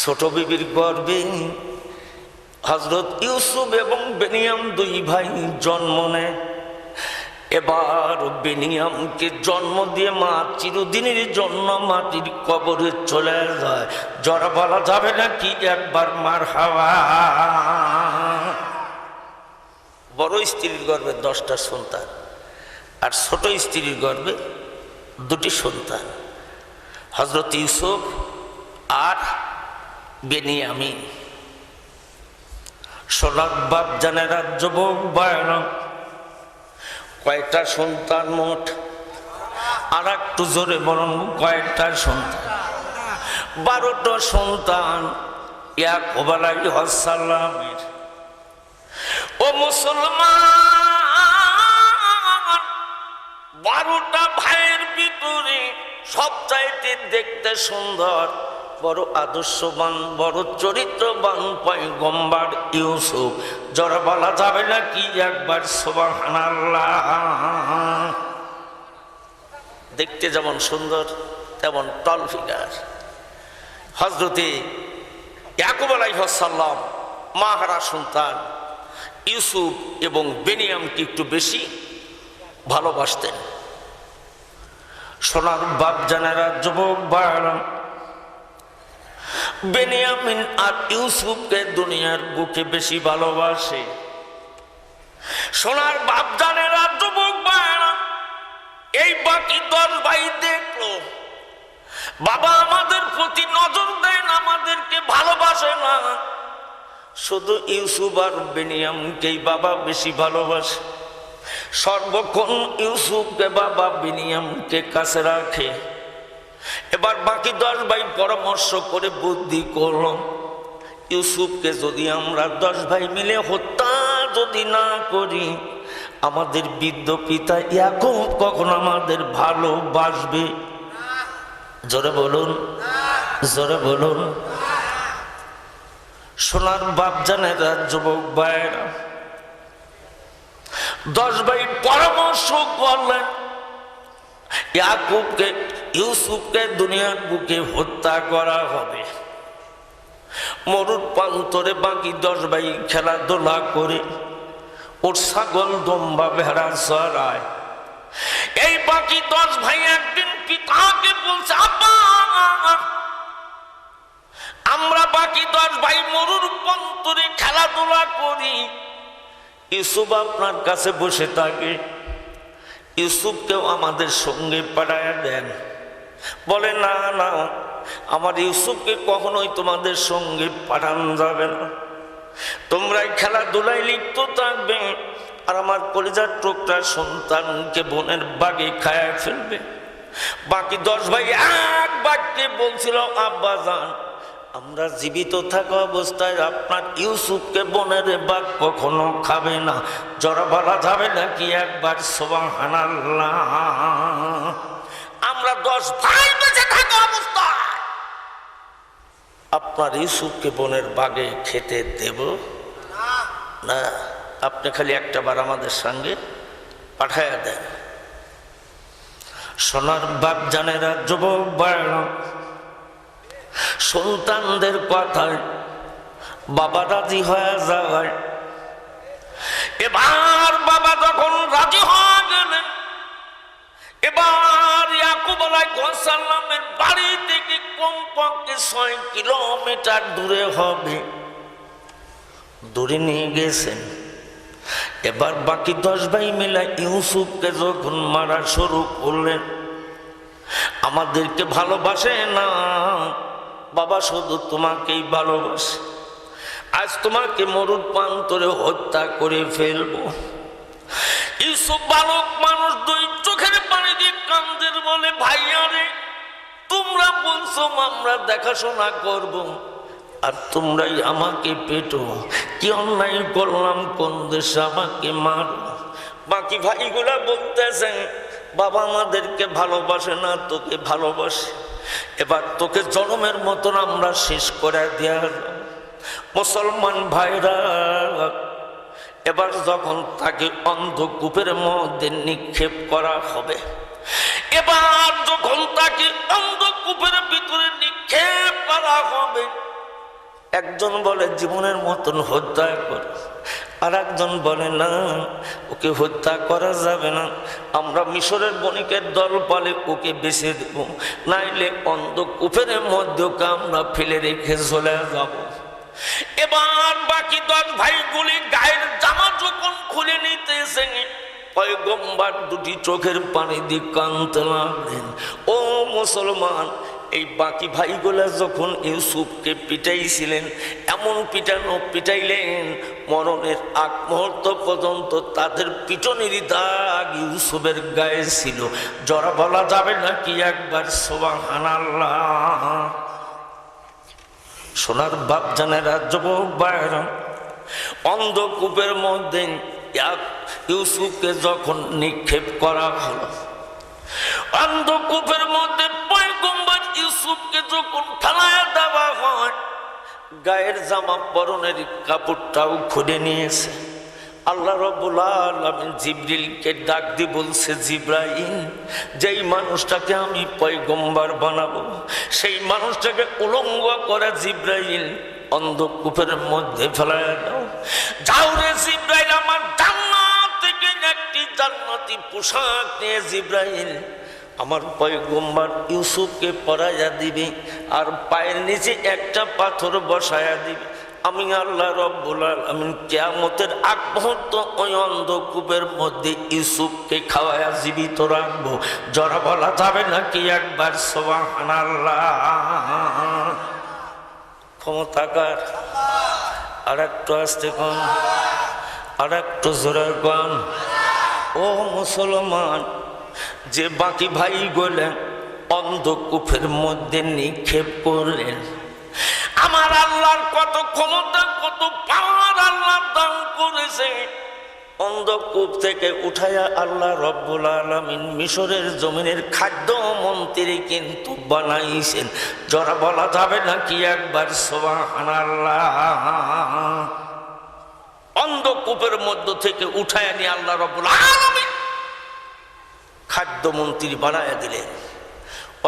ছোট বিবির গর্ভে হযরত ইউসুফ এবং বেনিয়াম 2 ভাই জন্ম নেয়। এবার বেনিয়ামকে জন্ম দিয়ে মা চিরদিনের জন্য মাটির কবরে চলে যায়। যারা বলা যাবে না কি একবার মারহাবা। বড় স্ত্রীর গর্ভে 10টা সন্তান আর ছোট স্ত্রীর গর্ভে 2টি সন্তান, হযরত ইউসুফ আর বেনিয়ামিন। সোনার বাপ জানেরা যুবক বায়না কয়টা সন্তান মোট? আর একটু জোরে বলুন, কয়টা সন্তান? 12টা সন্তান ইয়াকুব আলাইহিস সালামের। ও মুসলমান, 12টা ভাইয়ের ভিতরে সবচাইতে দেখতে সুন্দর, বড় আদর্শবান, বড় চরিত্রবান পয়গম্বর ইউসুফ। যারা বলা যাবে না কি একবার সুবহানাল্লাহ। দেখতে যেমন সুন্দর তেমন টল ফিগার। হযরতে ইয়াকুব আলাইহিস সালাম মাহারা সন্তান ইউসুফ এবং বেনিয়ামকে একটু বেশি ভালোবাসতেন। সোনার বাপ জানেরা যুবক বাড়া বেনিয়ামিন আর ইউসুফকে দুনিয়ার বুকে বেশি ভালোবাসে। সোনার বাপ জানেরা যুবক বাড়া এই বাকি 10 ভাই দেখলো বাবা আমাদের প্রতি নজর দেন, আমাদেরকে ভালোবাসে না, শুধু ইউসুফ আর বেনিয়ামকেই বাবা বেশি ভালোবাসে। সর্বক্ষণ ইউসুফকে বাবা বেনিয়ামকে কাছে রাখে। এবার বাকি 10 ভাই পরামর্শ করে বুদ্ধি করল, ইউসুফকে যদি আমরা 10 ভাই মিলে হত্যা যদি না করি, আমাদের বৃদ্ধ পিতা ইয়াকুব কখন আমাদের ভালোবাসবে? জোরে বলুন, জোরে বলুন। সোনার বাপ জানেরা যুবক ভাইরা 10 ভাই পরামর্শ করলেন ইয়াকুবকে ইউসুফকে দুনিয়ার বুকে হত্যা করা হবে। মরুর প্রান্তরে বাকি 10 ভাই খেলাধুলা করে ওর ছাগল দম্বা ভেড়া চড়ায়। এই বাকি 10 ভাই একদিন পিতাকে বলছে, আব্বা আমরা বাকি 10 ভাই মরুর প্রান্তরে খেলাধুলা করি, ইউসুফ আপনার কাছে বসে থাকে, ইউসুফকেও আমাদের সঙ্গে পাঠায়া দেন। বলে না না, আমার ইউসুফকে কখনোই তোমাদের সঙ্গে পাঠানো যাবে না, তোমরা খেলাধুলায় লিপ্ত থাকবে আর আমার কলিজার টুকরা সন্তানকে বনের বাগে খায়া ফেলবে। বাকি 10 ভাই এক বাক্যে বলছিল, আব্বা জান আমরা জীবিত থাকা অবস্থায় আপনার ইউসুফকে বনের বাঘ কখনো খাবে না। জোরে বলা যাবে নাকি একবার সুবহানাল্লাহ? আমরা 10 ভাই বেঁচে থাকা অবস্থায় আপনার ইউসুফকে বনের বাঘে খেতে দেব না। আপনি খালি একটা বার আমাদের সঙ্গে পাঠায়া দেন। সোনার বাপ জানেরা, যুবক ভাইরা, সন্তানদের কথায় বাবা রাজি হয়ে যায়। এবার বাবা যখন রাজি হয়ে গেলেন, এবার ইয়াকুব আলাইহিস সালামের বাড়ি থেকে কমপক্ষে 6 কিলোমিটার দূরে হবে, দূরে নিয়ে গেছেন। এবার বাকি 10 ভাই মিলে ইউসুফকে যখন মারা শুরু করলেন, আমাদেরকে ভালোবাসে না বাবা, শুধু তোমাকেই ভালোবাসে। আজ তোমাকে মরুর প্রান্তরে হত্যা করে ফেলবো। ইউসুফ বালক মানুষ, 2 চোখের পানি দিয়ে কান্দের, বলে ভাইয়া রে, তোমরা বলছো আমরা দেখাশোনা করব, আর তোমরাই আমাকে পেটো। কি অন্যায় করলাম, কোন দেশে আমাকে মারো? বাকি ভাইগুলা বলতেছেন, বাবা আমাদেরকে ভালোবাসে না, তোকে ভালোবাসে। এবার তোকে জনমের মতন আমরা শেষ করে দেয়া। মুসলমান ভাইরা, এবার যখন তাকে অন্ধকূপের মধ্যে নিক্ষেপ করা হবে, এবার যখন তাকে অন্ধকূপের ভিতরে নিক্ষেপ করা হবে, একজন বলে জীবনের মতন হত্যা করে, আর একজন বলে না, ওকে হত্যা করা যাবে না, আমরা মিশরের বণিকের দল পালে ওকে বেছে দেব, নাইলে অন্ধকূপের মধ্যে ওকে আমরা ফেলে রেখে চলে যাব। এবার বাকি 10 ভাইগুলি গায়ের জামা যখন খুলে নিতেছে, পয়গম্বর 2টি চোখের পানি দিয়ে কাঁদতে লাগলেন। ও মুসলমান, এই বাকি ভাইগুলা যখন ইউসুফকে পিটাইছিলেন, এমন পিটানো পিটাইলেন, মরণের আগ মুহূর্ত পর্যন্ত তাদের পিটনের দাগ ইউসুফের গায়ে ছিল। জোরে বলা যাবে নাকি একবার সুবহানাল্লাহ? সোনার বাপ জানেরা, যুবক ভাইরা, অন্ধকূপের মধ্যে ইউসুফকে যখন নিক্ষেপ করা হলো, অন্ধকূপের মধ্যে পয়গম্বর ইউসুফকে যখন ফেলায় দেওয়া হয়, গায়ের জামা পরনের কাপড়টাও খুলে নিয়েছে। আল্লাহ রাব্বুল আলামিন জিবরিলকে ডাক দিয়ে বলছে, জিবরাইল, যেই মানুষটাকে আমি পয়গম্বর বানাবো, সেই মানুষটাকে উলঙ্গ করে জিবরাইল অন্ধকূপের মধ্যে ফেলায় দাও। যাও রে জিবরাইল, আমার জান্নাত থেকে একটি জান্নাতি পোশাক নিয়ে জিবরাইল আমার পয়গম্বর ইউসুফকে পরাইয়া দিবে, আর পায়ের নিচে একটা পাথর বসায়া দিবে। আমি আল্লাহ রাব্বুল আলামিন কিয়ামতের আগ মুহূর্ত ওই অন্ধকূপের মধ্যে ইউসুফকে খাওয়ায়া জীবিত রাখবো। জোরে বলা যাবে নাকি একবার সুবহানাল্লাহ? ক্ষমতাকার, আর একটু আসতে কোন, আর একটু জোরে কোন। ও মুসলমান, যে বাকি ভাই গেলেন অন্ধকূপের মধ্যে নিক্ষেপ করলেন, আমার আল্লাহর কত ক্ষমতা, কত পাওয়ার আল্লাহ দান করেছে। অন্ধকূপ থেকে উঠাইয়া আল্লাহ রাব্বুল আলামিন মিশরের জমিনের খাদ্য মন্ত্রী কিন্তু বানাইছেন। জোরে বলা যাবে নাকি একবার সুবহানাল্লাহ? অন্ধকূপের মধ্য থেকে উঠাইয়া নিয়ে আল্লাহ রাব্বুল আলামিন খাদ্য মন্ত্রী বানাইয়া দিলেন।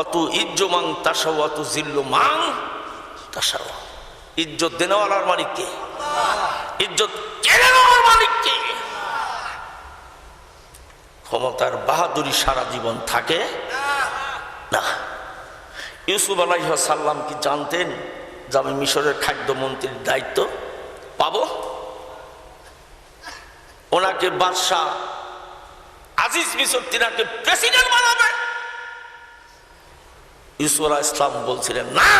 অত ইজ্জমান তাসাও, অত জিল্লু মান তাসাও। ইজ্জত দেনওয়ালার মালিক কে? ইজ্জত কেড়ে নেওয়ার মালিক কে? ক্ষমতার বাহাদুরি সারা জীবন থাকে না। ইউসুফ আলাইহিস সালাম কি জানতেন যে আমি মিশরের খাদ্য মন্ত্রীর দায়িত্ব পাবো? ওনাকে বাদশাহ আজিজ মিশর তিনাকে প্রেসিডেন্ট বানাবে। ইউসুফ আলাইহিস সালাম বলছিলেন, না,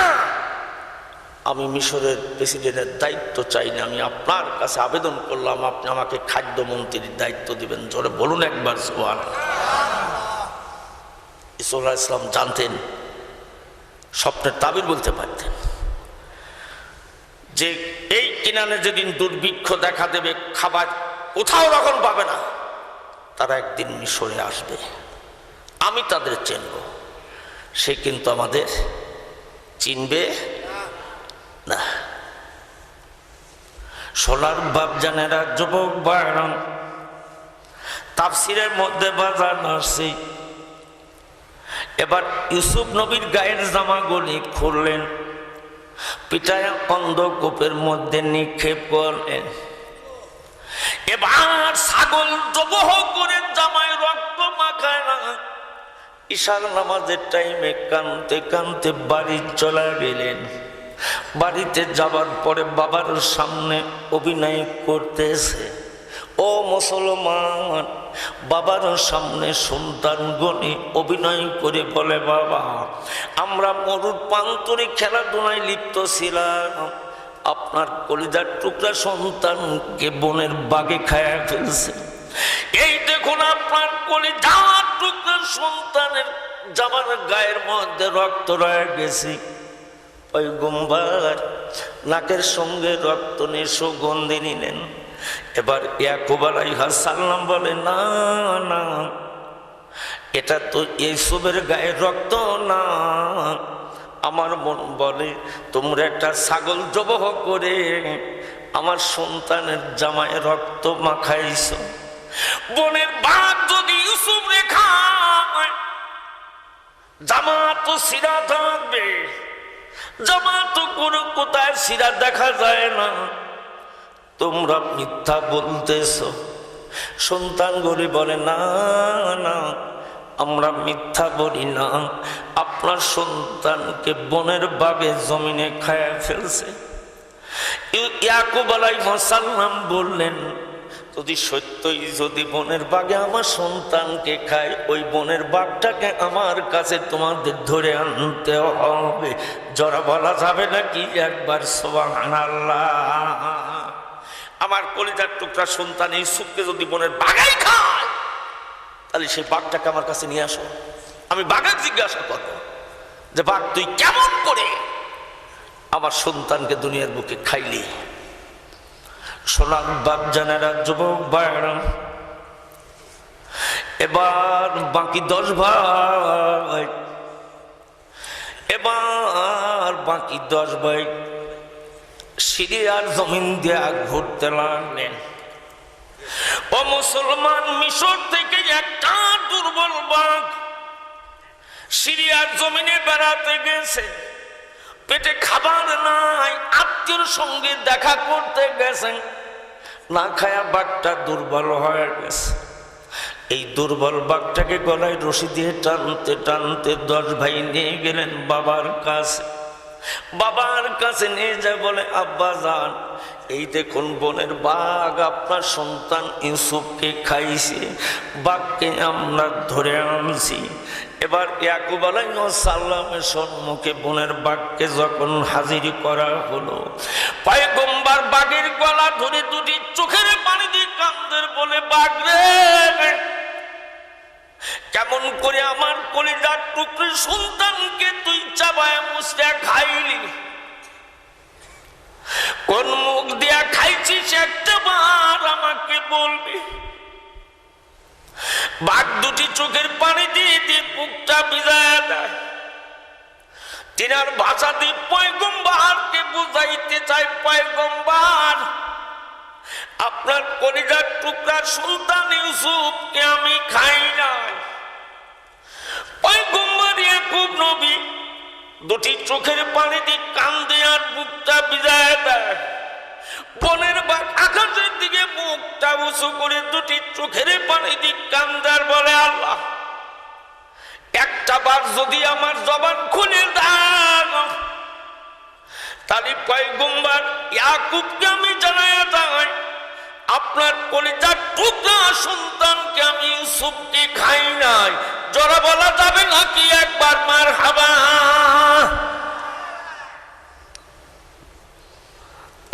আমি মিশরের প্রেসিডেন্টের দায়িত্ব চাই না, আমি আপনার কাছে আবেদন করলাম আপনি আমাকে খাদ্য মন্ত্রীর দায়িত্ব দিবেন। জোরে বলুন একবার সুবহানাল্লাহ। ইউসুফ আলাইহিস সালাম জানতেন, স্বপ্নের তাবির বলতে পারতেন যে এই কিনানে যেদিন দুর্ভিক্ষ দেখা দেবে, খাবার কোথাও রকম পাবে না, তারা একদিন মিশরে আসবে, আমি তাদের চিনব। সে কিন্তু আমাদের চিনবে না। সোনার বাপজানেরা, যুবক ভাইরা, তাফসিরের মধ্যে বাজানো আসছে। এবার ইউসুফ নবীর গায়ের জামাগুলি খুললেন, পিটায়া অন্ধকূপের মধ্যে নিক্ষেপ করলেন। এবার ছাগল জবহ করে জামায় রক্ত মাখায় না, ঈশার নামাজের টাইমে কানতে কানতে বাড়ি চলে গেলেন। বাড়িতে যাবার পরে বাবার সামনে অভিনয় করতেছে। ও মুসলমান, বাবার সামনে সন্তানগণে অভিনয় করে বলে, বাবা আমরা মরুর প্রান্তরে খেলাধুলায় লিপ্ত ছিলাম, আপনার কলিজার টুকরা সন্তানকে বনের বাগে খায়া ফেলছে। এই দেখুন আপনার কলিজার টুকরা সন্তানের জামার গায়ের মধ্যে রক্ত রয়ে গেছে। পয়গম্বর নাকের সঙ্গে রক্ত নিয়ে সুগন্ধি নিলেন। এবার ইয়াকুব আলাইহিস সালাম বলে, না না, এটা তো ইউসুফের গায়ের রক্ত না। আমার মন বলে তোমরা একটা ছাগল জবহ করে আমার সন্তানের জামায় রক্ত মাখাইছো। বনের বাঘ যদি ইউসুফ রেখা, জামা তো সিরা থাকবে, জামা তো কোনো কোথায় সিরা দেখা যায় না। তোমরা মিথ্যা বলতেছ। সন্তান গরি বলে, না না, আমরা মিথ্যা বলি না, আপনার সন্তানকে বনের বাগে জমিনে খায়া ফেলছে। ইয়াকুব আলাইহিস সালাম বললেন, যদি সত্যই যদি বনের বাগে আমার সন্তানকে খায়, ওই বনের বাঘটাকে আমার কাছে তোমাদের ধরে আনতে হবে। জরা বলা যাবে নাকি একবার সুবহানাল্লাহ। আমার কলিজার টুকরা সন্তান ইউসুফকে যদি বনের বাগাই খায়, তাহলে সেই বাঘটাকে আমার কাছে নিয়ে আসো। আমি বাঘাকে জিজ্ঞাসা করবো যে বাঘ তুই কেমন করে আমার সন্তানকে দুনিয়ার বুকে খাইলি। সোনার বাপজানেরা, যুবক ভাইরা, এবার বাকি 10 ভাই, এবার বাকি 10 ভাই সিরিয়ার জমিন দিয়ে ঘুরতে লাগলেন। ও মুসলমান, মিশর থেকে একটা দুর্বল বাঘ সিরিয়ার জমিনে বেড়াতে গেছে। পেটে খাবার নাই, আত্মীয়র সঙ্গে দেখা করতে গেছেন, না খায়া বাঘটা দুর্বল হয়ে গেছে। এই দুর্বল বাঘটাকে গলায় রশি দিয়ে টানতে টানতে 10 ভাই নিয়ে গেলেন বাবার কাছে। বাবার কাছে নিয়ে যায়, বলে আব্বা জান, এই দেখুন বনের বাঘ আপনার সন্তান ইউসুফকে খাইছে, বাঘকে আমরা ধরে আনছি। এবার ইয়াকুব আলাইহিস সালামের সম্মুখে বনের বাঘকে যখন হাজির করা হলো, পয়গম্বর বাঘের গলা ধরে দুটি চোখের পানি দিয়ে কান্দের, বলে বাঘ রে, কেমন করে আমার কলিজার টুকরি সন্তানকে তুই চাবায় মুছড়ে খাইলি? কোন মুখ দিয়া খাইছিস একটা বার আমাকে বলবি। বাঘ দুটি চোখের পানি দিয়ে দিয়ে বুকটা ভিজায় দেয়। তিনার ভাষা দিয়ে পয়গম্বরকে বুঝাইতে চাই, পয়গম্বর আপনার কলিজার টুকরা সন্তান ইউসুফকে আমি খাই নাই। পয়গম্বর ইয়াকুব নবী দুটি চোখের পানি দিয়ে কান্দে আর বুকটা ভিজায় দেয়। বনের বাঘ আকাশের দিকে মুখটা উঁচু করে দুটি চোখের পানি দিয়ে কান্দার, বলে আল্লাহ একটা বার যদি আমার জবান খুলে দেন, তাহলে পয়গম্বর ইয়াকুবকে আমি জানায়া দেই আপনার কলিজার টুকরা সন্তানকে আমি ইউসুফকে খাই নাই। জোরে বলা যাবে নাকি একবার মারহাবা?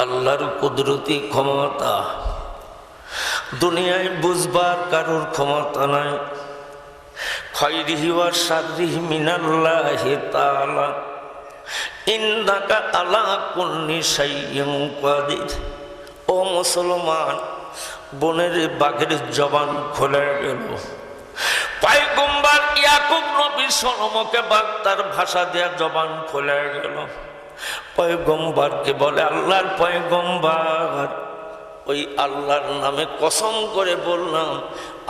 আল্লাহর কুদরতি ক্ষমতা দুনিয়ায় বুঝবার কারোর ক্ষমতা নাই। খায়রিহি ওয়া শাররিহি মিনাল্লাহি তাআলা ইন্নাকা আলা কুল্লি শাইইন কাদির। ও মুসলমান, বনের বাঘের জবান খুলে গেল। পয়গম্বর ইয়াকুব নবীর সম্মুখে বাঘ তার ভাষা দেয়া জবান খুলে গেল। পয়গম্বরকে বলে, আল্লাহর পয়গম্বর, ওই আল্লাহর নামে কসম করে বললাম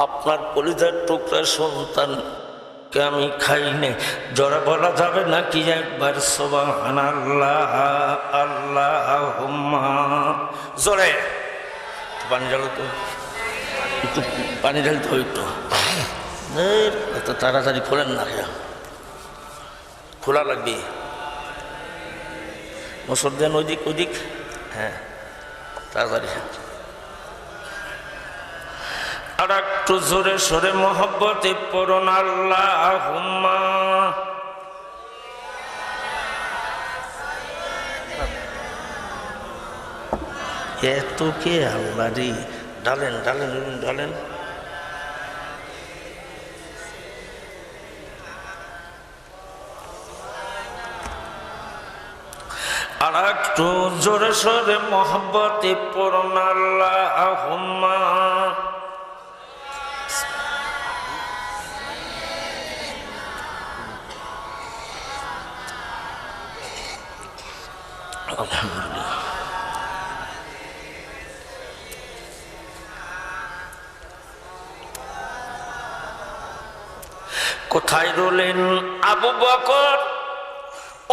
আপনার কলিজার টুকরা সন্তানকে আমি খাই নাই। জোরে বলা যাবে নাকি একবার সুবহানাল্লাহ আল্লাহুম্মা? জোরে পানি ঢালো তো, একটু পানি ঢালতে হয় একটু। এত তাড়াতাড়ি খোলেন না, খোলা লাগবে। মুসর দেন ওইদিক ওইদিক, হ্যাঁ তাড়াতাড়ি। আর একটু জোরে সোরে মহব্বতে পড়ুন আল্লাহুম্মা। এত কে আল্লাহ রে, ঢালেন ঢালেন ঢালেন। আর একটু জোরে সোরে মহব্বতে পড়ুন আল্লাহুম্মা। আলহামদুলিল্লাহ। কোথায় রইলেন আবু বকর,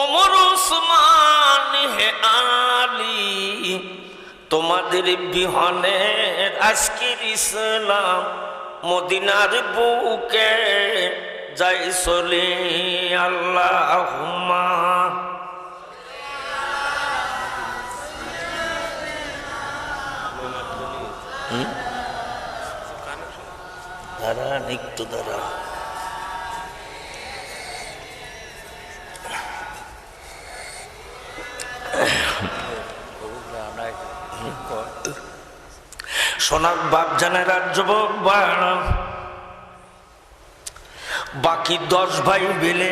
ওমর, উসমান, হে আলী? তোমাদের বিহনের আজকের ইসলাম মদিনার বুকে যাই চলে। আল্লাহুম্মা। দাঁড়ান একটু, দাঁড়ান। সোনার বাপ জানেরা, যুবক বাড়া, বাকি 10 ভাই মিলে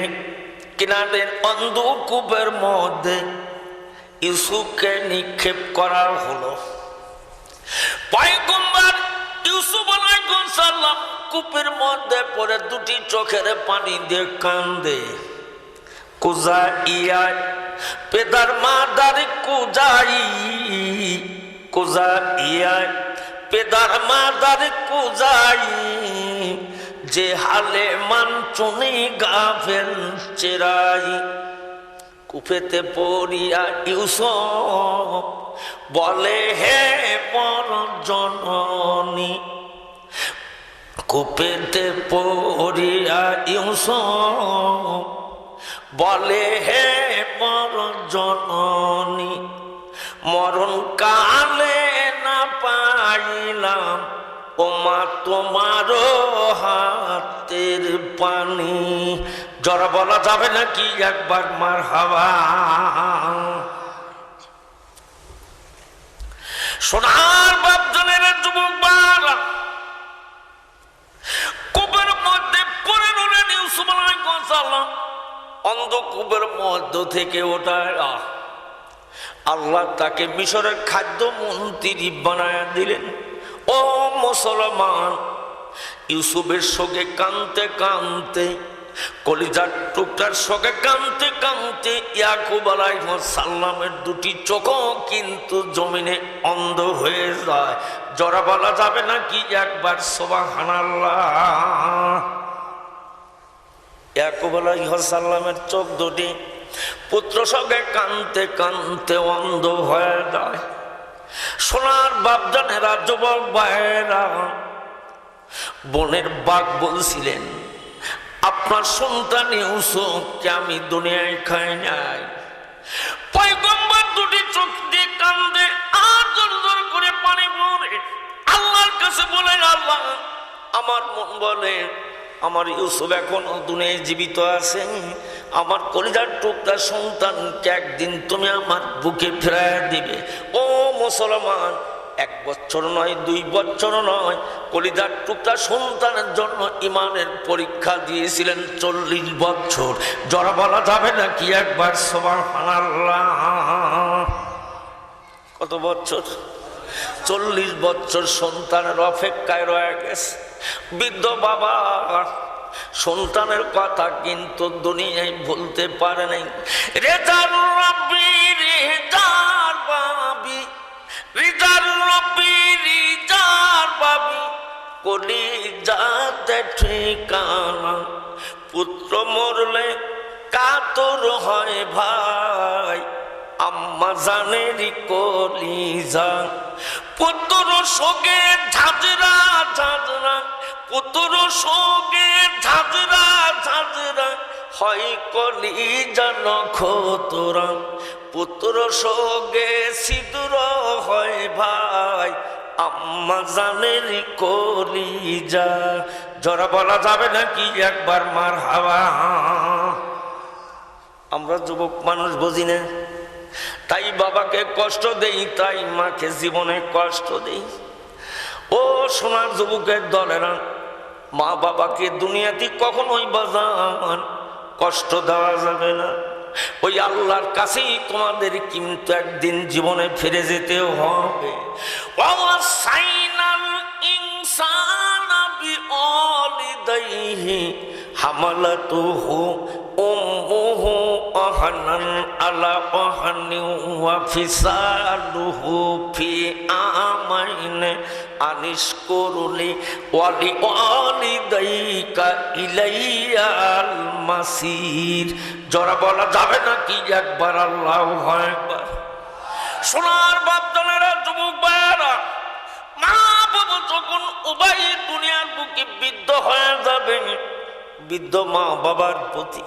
কিনারের অন্ধকূপের মধ্যে ইউসুফকে নিক্ষেপ করা হলো। পয়গম্বর ইউসুফ আলাইহিস সালাম কূপের মধ্যে পড়ে দুটি চোখের পানি দিয়ে কান্দে। কুজা ইয়া পেদার মাদার কুজাই, কুজা ইয়া পেদার মাদার কুজাই, যে হালে মান চুনি গাফেল চেরাই। কূপেতে পড়িয়া ইউসুফ বলে, হে পর জননী। কূপেতে পড়িয়া ইউসুফ বলে, হে পর জননী, মরণ কালে না পাইলাম ওমা তোমার হাতের পানি। জরা বলা যাবে নাকি একবার মারহাবা? সোনার বাপ জনের যুবক বারা, কূপের মধ্যে পড়ে রইলেন ইউসুফ আলাইহিস সালাম। অন্ধকূপের মধ্য থেকে ওঠায় আল্লাহ তাকে মিশরের খাদ্য মন্ত্রী বানায়া দিলেন। ও মুসলমান, ইউসুফের সঙ্গে কানতে কানতে, কলিজার টুকরার সঙ্গে কানতে কানতে ইয়াকুব আলাইহিস সালামের দুটি চোখও কিন্তু জমিনে অন্ধ হয়ে যায়। জরা বলা যাবে নাকি একবার সুবহানাল্লাহ? ইয়াকুব আলাইহিস সালামের চোখ দুটি পুত্র সঙ্গে কানতে কানতে অন্ধ হয়ে যায়। সোনার বাপজানেরা, যুবক ভাইয়েরা, বনের বাঘ বলছিলেন, আপনার সন্তান ইউসুফকে আমি দুনিয়ায় খাই নাই। পয়গম্বর দুটি চোখ দিয়ে কান্দে আর জোর জোর করে পানি পড়ে আল্লাহর কাছে বলেন, আল্লাহ, আমার মন বলে আমার ইউসুফ এখনো দুনিয়ায় জীবিত আছেন। আমার কলিজার টুকরা সন্তানকে একদিন তুমি আমার বুকে ফেরাইয়া দিবে। ও মুসলমান, 1 বছর নয়, 2 বছর নয়, কলিজার টুকরা সন্তানের জন্য ইমানের পরীক্ষা দিয়েছিলেন 40 বছর। জোরে বলা যাবে না কি একবার সুবহানাল্লাহ? কত বছর? 40 বছর সন্তানের অপেক্ষায় রয়ে গেছে। বৃদ্ধ বাবা সন্তানের কথা কিন্তু দুনিয়ায় বলতে পারে নাই। রেজার রব্বি রেজার বাবি, রেজার রব্বি রেজার বাবি, কলিজাতে ঠিকানা। পুত্র মরলে কাতর হয় ভাই, আম্মা জানেরই কলিজা। পুত্র শোকে ঝাঁঝরা ঝাঁঝরা, পুত্র শোকে ঝাঁঝরা ঝাঁঝরা, হয় কলিজা নখতরা। পুত্র শোকে সিঁদুর হয় ভাই, আম্মা জানেরই কলিজা। জোরে বলা যাবে নাকি একবার মারহাবা? আমরা যুবক মানুষ বুঝি না, তাই বাবাকে কষ্ট দেই, তাই মাকে জীবনে কষ্ট দেই। ও সোনার যুবকের দলেরা, মা বাবাকে দুনিয়াতে কখনোই বাজান কষ্ট দেওয়া যাবে না। ওই আল্লাহর কাছেই তোমাদের কিন্তু একদিন জীবনে ফিরে যেতে হবে। ওয়াসাইনাল ইনসানা বিওয়ালিদাইহি হামালাতুহু উম্মুহু আহানান আলা আহানি ওয়া ফিসালুহু ফি আমাইন আনিশকুরুলি ওয়ালি ওয়ালিদাইকা ইলাইয়াল মাসির। জোরে বলা যাবে না কি একবার আল্লাহু আকবার? সোনার বাপদানেরা, যুবক ভাইয়েরা, মা বাবা যখন উভয় দুনিয়ার বুকে বৃদ্ধ হয়ে যাবে, বৃদ্ধ মা বাবার প্রতি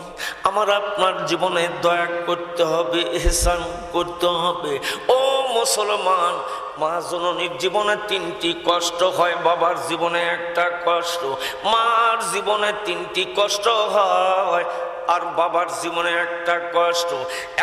আমার আপনার জীবনে দয়া করতে হবে, ইহসান করতে হবে। ও মুসলমান, মা জননীর জীবনে 3টি কষ্ট হয়, বাবার জীবনে একটা কষ্ট। মার জীবনে 3টি কষ্ট হয়, আর বাবার জীবনে একটা কষ্ট।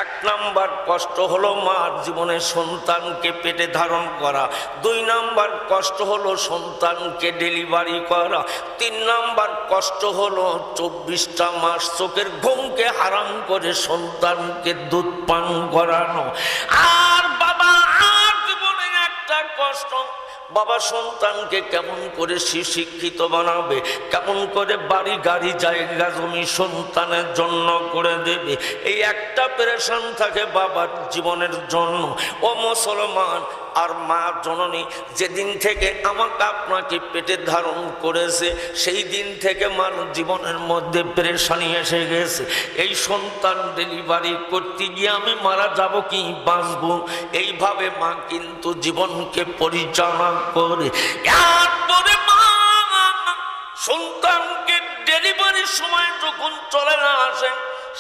1 নাম্বার কষ্ট হলো মার জীবনে সন্তানকে পেটে ধারণ করা। 2 নাম্বার কষ্ট হলো সন্তানকে ডেলিভারি করা। 3 নাম্বার কষ্ট হলো 24টা মাস চোখের ঘুমকে হারাম করে সন্তানকে দুধ পান করানো। আর বাবা জীবনে একটা কষ্ট, বাবা সন্তানকে কেমন করে শিক্ষিত বানাবে, কেমন করে বাড়ি গাড়ি জায়গা জমি সন্তানের জন্য করে দেবে, এই একটা পেরেশান থাকে বাবার জীবনের জন্য। ও মুসলমান, আর মা জননী যেদিন থেকে আমাকে আপনাকে পেটে ধারণ করেছে, সেই দিন থেকে মার জীবনের মধ্যে পেরেশানি এসে গেছে। এই সন্তান ডেলিভারি করতে গিয়ে আমি মারা যাব কি বাঁচবো, এইভাবে মা কিন্তু জীবনকে পরিচালনা করে। এরপরে মা সন্তানকে ডেলিভারির সময় যখন চলে না আসে,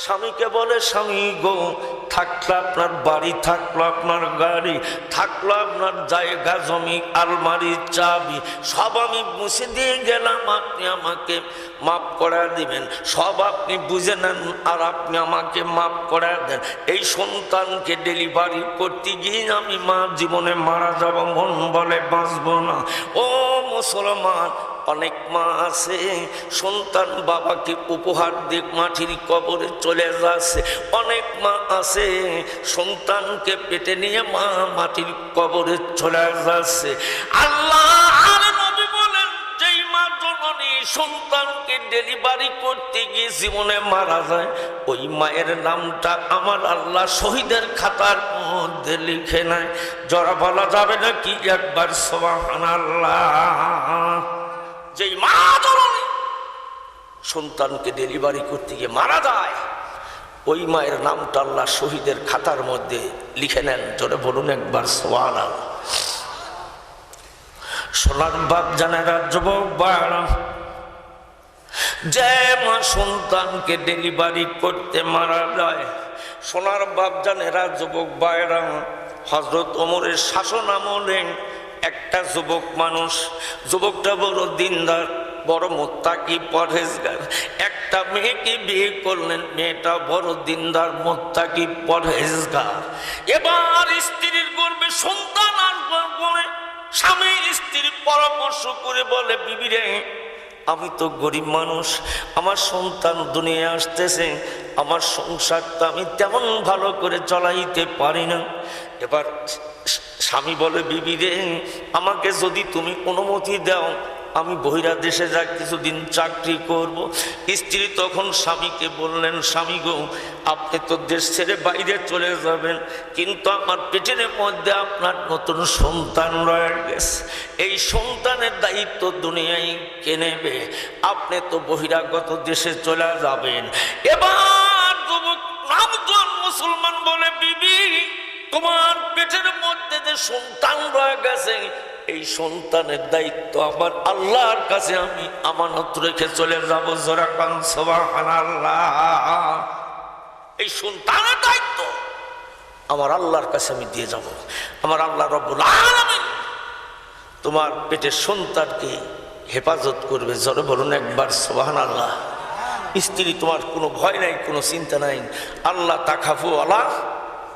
স্বামীকে বলে, স্বামী গো, থাকলো আপনার বাড়ি, থাকলো আপনার গাড়ি, থাকলো আপনার জায়গা জমি, আলমারির চাবি, সব আমি মুছে দিয়ে গেলাম, আপনি আমাকে মাফ করে দিবেন। সব আপনি বুঝে নেন আর আপনি আমাকে মাফ করে দেন। এই সন্তানকে ডেলিভারি করতে গিয়ে আমি মা জীবনে মারা যাব, মন বলে বাঁচব না। ও মুসলমান, অনেক মা আছে সন্তান বাবাকে উপহার দিয়ে মাটির কবরে চলে যাচ্ছে। অনেক মা আছে সন্তানকে পেটে নিয়ে মা মাটির কবরে চলে যাচ্ছে। আল্লাহর নবী বলেন, যেই মা জননী সন্তানকে ডেলিভারি করতে গিয়ে জীবনে মারা যায়, ওই মায়ের নামটা আমার আল্লাহ শহীদের খাতার মধ্যে লিখে নেয়। জোরে বলা যাবে না কি একবার সুবহানাল্লাহ? যেই মা জননী সন্তানকে ডেলিভারি করতে গিয়ে মারা যায়, ওই মায়ের নামটা আল্লাহ শহীদের খাতার মধ্যে লিখে নেন। জোরে বলুন একবার সুবহানাল্লাহ। সোনার বাপ জানেরা, যুবক ভাইরা, যে মা সন্তানকে ডেলিভারি করতে মারা যায়, সোনার বাপ জানেরা, যুবক ভাইরা, হযরত ওমরের শাসন আমলে একটা যুবক মানুষ, যুবকটা বড় দিনদার, বড় মুত্তাকি পরহেজগার, একটা মেয়েকে বিয়ে করলেন, মেয়েটা বড় দিনদার মুত্তাকি পরহেজগার। এবার স্ত্রীর গর্ভে সন্তান আসবার পরে স্বামী স্ত্রীর পরামর্শ করে বলে, বিবি রে, আমি তো গরিব মানুষ, আমার সন্তান দুনিয়ায় আসতেছে, আমার সংসারটা আমি তেমন ভালো করে চালাইতে পারি না। এবার স্বামী বলে, বিবি রে, আমাকে যদি তুমি অনুমতি দাও, আমি বহিরা দেশে যা কিছুদিন চাকরি করব। স্ত্রী তখন স্বামীকে বললেন, স্বামী গো, আপনি তো দেশ ছেড়ে বাইরে চলে যাবেন, কিন্তু আমার পেটের মধ্যে আপনার নতুন সন্তান রয়ে গেছে, এই সন্তানের দায়িত্ব দুনিয়ায় কে নেবে? আপনি তো বহিরাগত দেশে চলে যাবেন। এবার যুবক নামজন মুসলমান বলে, বিবি, তোমার পেটের মধ্যে যে সন্তান রয়ে গেছে, এই সন্তানের দায়িত্ব আমার আল্লাহর কাছে আমি আমানত রেখে চলে যাব। জোরে কান সুবহানাল্লাহ। এই সন্তানের দায়িত্ব আমার আল্লাহর কাছে আমি দিয়ে যাব। আমার আল্লাহ রব্বুল আলামিন তোমার পেটের সন্তানকে হেফাজত করবে। জোরে বলুন একবার সুবহানাল্লাহ। স্ত্রী, তোমার কোনো ভয় নাই, কোনো চিন্তা নাই। আল্লাহ তাখাফু আলা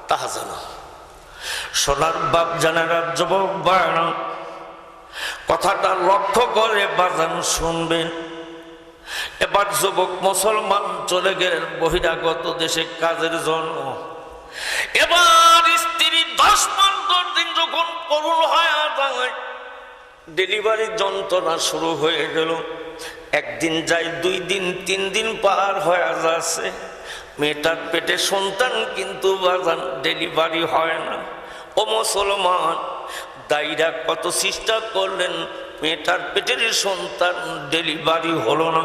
তাহজানু। সোনার বাপ জানেরা, যুবক বায়না, কথাটা লক্ষ্য করে বাজান শুনবেন। এবার যুবক মুসলমান চলে গেলেন বহিরাগত দেশে কাজের জন্য। এবার স্ত্রী 10-15 দিন যখন করুণ হয়ে যায়, ডেলিভারি যন্ত্রণা শুরু হয়ে গেল। একদিন যায়, 2 দিন, 3 দিন পার হয়ে যাচ্ছে, মেয়েটার পেটে সন্তান কিন্তু বাজান ডেলিভারি হয় না। ও মুসলমান, দায়ীরা কত চেষ্টা করলেন, মেয়েটার পেটের সন্তান ডেলিভারি হলো না।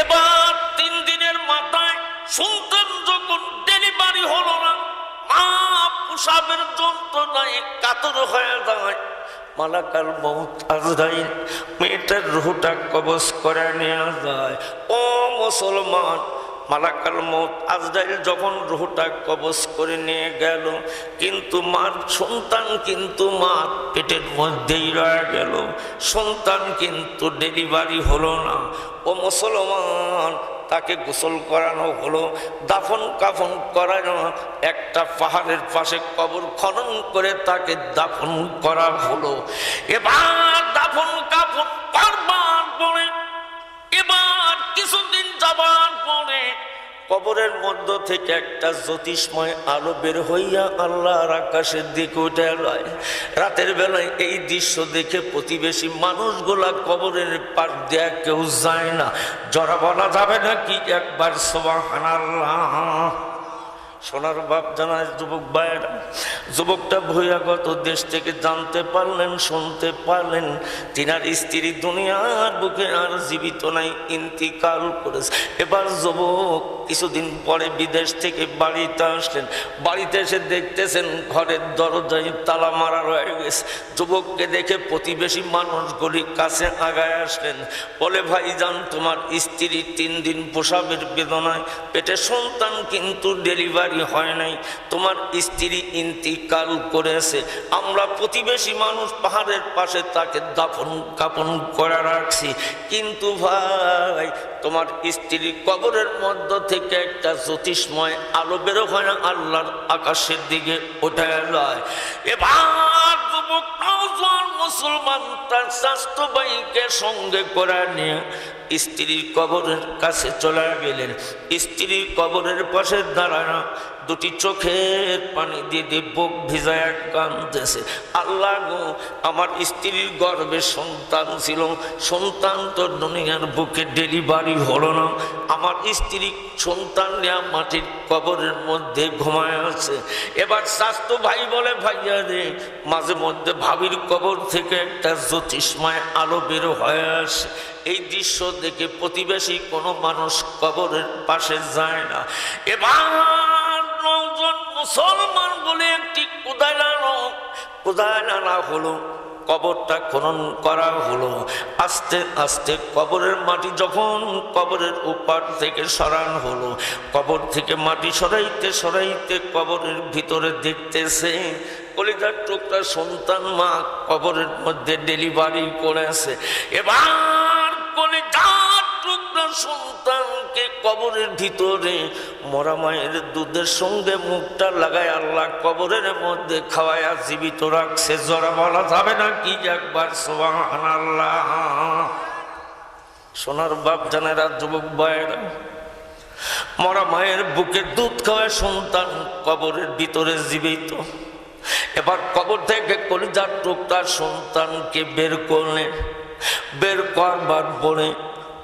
এবার 3 দিনের মাথায় সন্তান যখন ডেলিভারি হলো না, মা প্রসাবের যন্ত্রণায় কাতর হয়ে যায়। মালাকাল মউত আজরাইল মেয়েটার রূহটা কবজ করে নিয়ে যায়। ও মুসলমান, মালাকাল মউত আজরাইল যখন রূহটা কবজ করে নিয়ে গেল, কিন্তু মার সন্তান কিন্তু মার পেটের মধ্যেই রয়ে গেল, সন্তান কিন্তু ডেলিভারি হলো না। ও মুসলমান, তাকে গোসল করানো হলো, দাফন কাফন করানো, একটা পাহাড়ের পাশে কবর খনন করে তাকে দাফন করা হলো। এবার দাফন কাফন করবার পরে, এবার কিছুদিন যাবার পরে কবরের মধ্য থেকে একটা জ্যোতিষময় আলো বের হইয়া আল্লাহর আকাশের দিকে উঠে যায়। রাতের বেলায় এই দৃশ্য দেখে প্রতিবেশী মানুষগুলা কবরের পার দেয়া কেউ যায় না। জরা বলা যাবে না কি একবার সুবহানাল্লাহ। সোনার বাপ জানায়, যুবক ভাইয়েরা, যুবকটা বহিরাগত দেশ থেকে জানতে পারলেন, শুনতে পারলেন, তিনার স্ত্রী দুনিয়ার বুকে আর জীবিত নাই, ইন্তিকাল করেছে। এবার যুবক কিছুদিন পরে বিদেশ থেকে বাড়িতে আসলেন। বাড়িতে এসে দেখতেছেন ঘরের দরজায় তালা মারা রয়ে গেছে। যুবককে দেখে প্রতিবেশী মানুষগুলি কাছে আগায় আসলেন, বলে, ভাইজান, তোমার স্ত্রী 3 দিন প্রসবের বেদনায়, পেটে সন্তান কিন্তু ডেলিভারি হয় নাই, তোমার স্ত্রী ইন্তিকাল করেছে। আমরা প্রতিবেশী মানুষ পাহাড়ের পাশে তাকে দাফন কাফন করে রাখছি, কিন্তু ভাই, তোমার স্ত্রী কবরের মধ্য থেকে একটা জ্যোতিষময় আলো বের হয় না, আল্লাহর আকাশের দিকে উঠে যায়। এবার যুবক নওজোয়ান মুসলমান তার স্বাস্থ্য ভাইকে সঙ্গে করে নিয়ে স্ত্রীর কবরের কাছে চলে গেলেন। স্ত্রীর কবরের পাশে দাঁড়ানো, 2টি চোখের পানি দিয়ে বুক ভিজায় কাঁদতেছে, আল্লাহ গো, আমার স্ত্রীর গর্ভে সন্তান ছিল, সন্তান তো দুনিয়ার বুকে ডেলিভারি হলো না, আমার স্ত্রী সন্তান নিয়ে মাটির কবরের মধ্যে ঘুমায় আছে। এবার স্বাস্থ্য ভাই বলে, ভাইয়া রে, মাঝে মধ্যে ভাবির কবর থেকে একটা জ্যোতিষময় আলো বের হয়ে আসে। এই দৃশ্য দেখে প্রতিবেশী কোনো মানুষ কবরের পাশে যায় না। এবার 9 জন মুসলমান বলে একটি কোদাল আনা হলো, কবরটা খনন করা হলো। আস্তে আস্তে কবরের মাটি যখন কবরের উপার থেকে সরানো হলো, কবর থেকে মাটি সরাইতে সরাইতে কবরের ভিতরে দেখতেছে কলিজার টুকরা সন্তান মা কবরের মধ্যে ডেলিভারি করেছে। এবার কলিজার টুকরা সন্তান সন্তানকে কবরের ভিতরে মরা মায়ের দুধের সঙ্গে মুখটা লাগায় আল্লাহ কবরের মধ্যে খাওয়ায়া জীবিত রাখছে। জরা বলা যাবে না কি একবার সুবহানাল্লাহ। সোনার বাপ জানেরা, যুবক ভাইয়েরা, মরা মায়ের বুকের দুধ খাওয়ায় সন্তান কবরের ভিতরে জীবিত। এবার কবর থেকে কলিজার টুকরা সন্তানকে বের করলেন। বের করবার পরে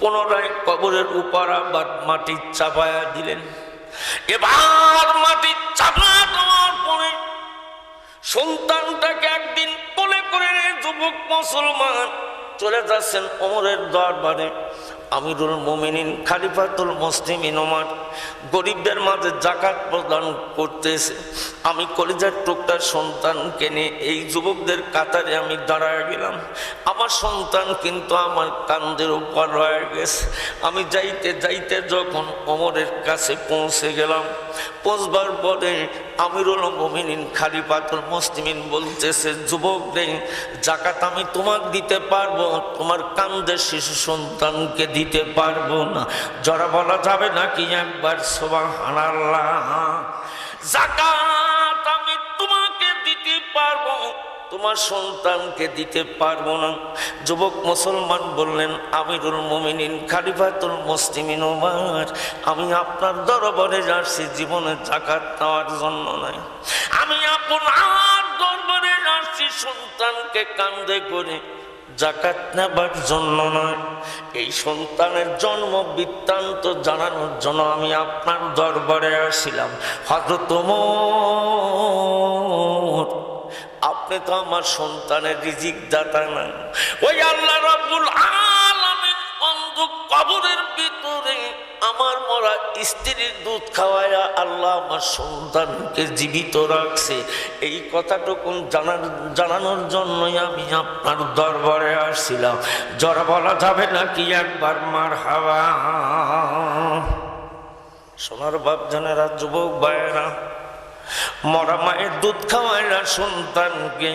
পুনরায় কবরের উপর আবার মাটি চাপায়া দিলেন। এবার মাটি চাপা দেওয়ার পরে সন্তানটাকে একদিন কোলে করে যুবক মুসলমান চলে যাচ্ছেন ওমরের দরবারে। আমিরুল মুমিনিন খলিফাতুল মুসলিমিন ওমর গরিবদের মাঝে যাকাত প্রদান করতেছে। আমি কলিজার টুকরা সন্তানকে নিয়ে এই যুবকদের কাতারে আমি দাঁড়ায় গেলাম। আমার সন্তান কিন্তু আমার কাঁধের উপর রয়ে গেছে। আমি যাইতে যাইতে যখন ওমরের কাছে পৌঁছে গেলাম, পৌঁছবার পরে আমিরুল মুমিনিন খলিফাতুল মুসলিমিন বলতেছে, যুবক রে, যাকাত আমি তোমাকে দিতে পারবো, তোমার কাঁধের শিশু সন্তানকে দিতে পারবো না। যারা বলা যাবে নাকি একবার সুবহানাল্লাহ। যাকাত আমি তোমাকে দিতে পারবো, তোমার সন্তানকে দিতে পারবো না। যুবক মুসলমান বললেন, আমিরুল মুমিনিন খলিফাতুল মুসলিমিন ওমর, আমি আপনার দরবারে আসছি জীবনে যাকাত নেওয়ার জন্য নয়। আমি আপনার দরবারে আসছি সন্তানকে কাঁধে করে যাকাত নেবার জন্য নয়। এই সন্তানের জন্ম বৃত্তান্ত জানানোর জন্য আমি আপনার দরবারে আসছিলাম। হযরত ওমর, আপনি তো আমার সন্তানের রিজিক দাতা না। ওই আল্লাহ রাব্বুল আলামিন অন্ধ কবরের ভিতরে আমার মরা স্ত্রীর দুধ খাওয়ায়া আল্লাহ আমার সন্তানকে জীবিত রাখছে। এই কথাটুকু জানানোর জন্যই আমি আপনার দরবারে আসছিলাম। যারা বলা যাবে নাকি একবার মারহাবা। সোনার বাপ জানেরা, যুবক ভাইয়েরা, মরা মায়ের দুধ খাওয়াইরা সন্তানকে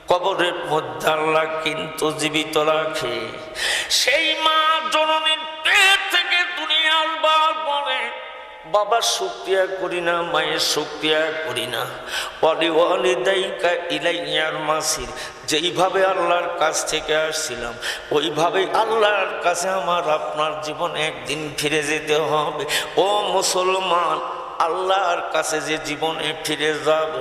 কবরের মধ্যে আল্লাহ কিন্তু জীবিত রাখে। সেই মা জননীর পেট থেকে দুনিয়া আলবার পরে বাবার শুকরিয়া করি না, মায়ের শুকরিয়া করি না। ওয়ালিদাইকা ইলাইয়াল মাসির, যেইভাবে আল্লাহর কাছ থেকে আসছিলাম ওইভাবেই আল্লাহর কাছে আমার আপনার জীবনে একদিন ফিরে যেতে হবে। ও মুসলমান, আল্লাহর কাছে যে জীবনে ফিরে যাব,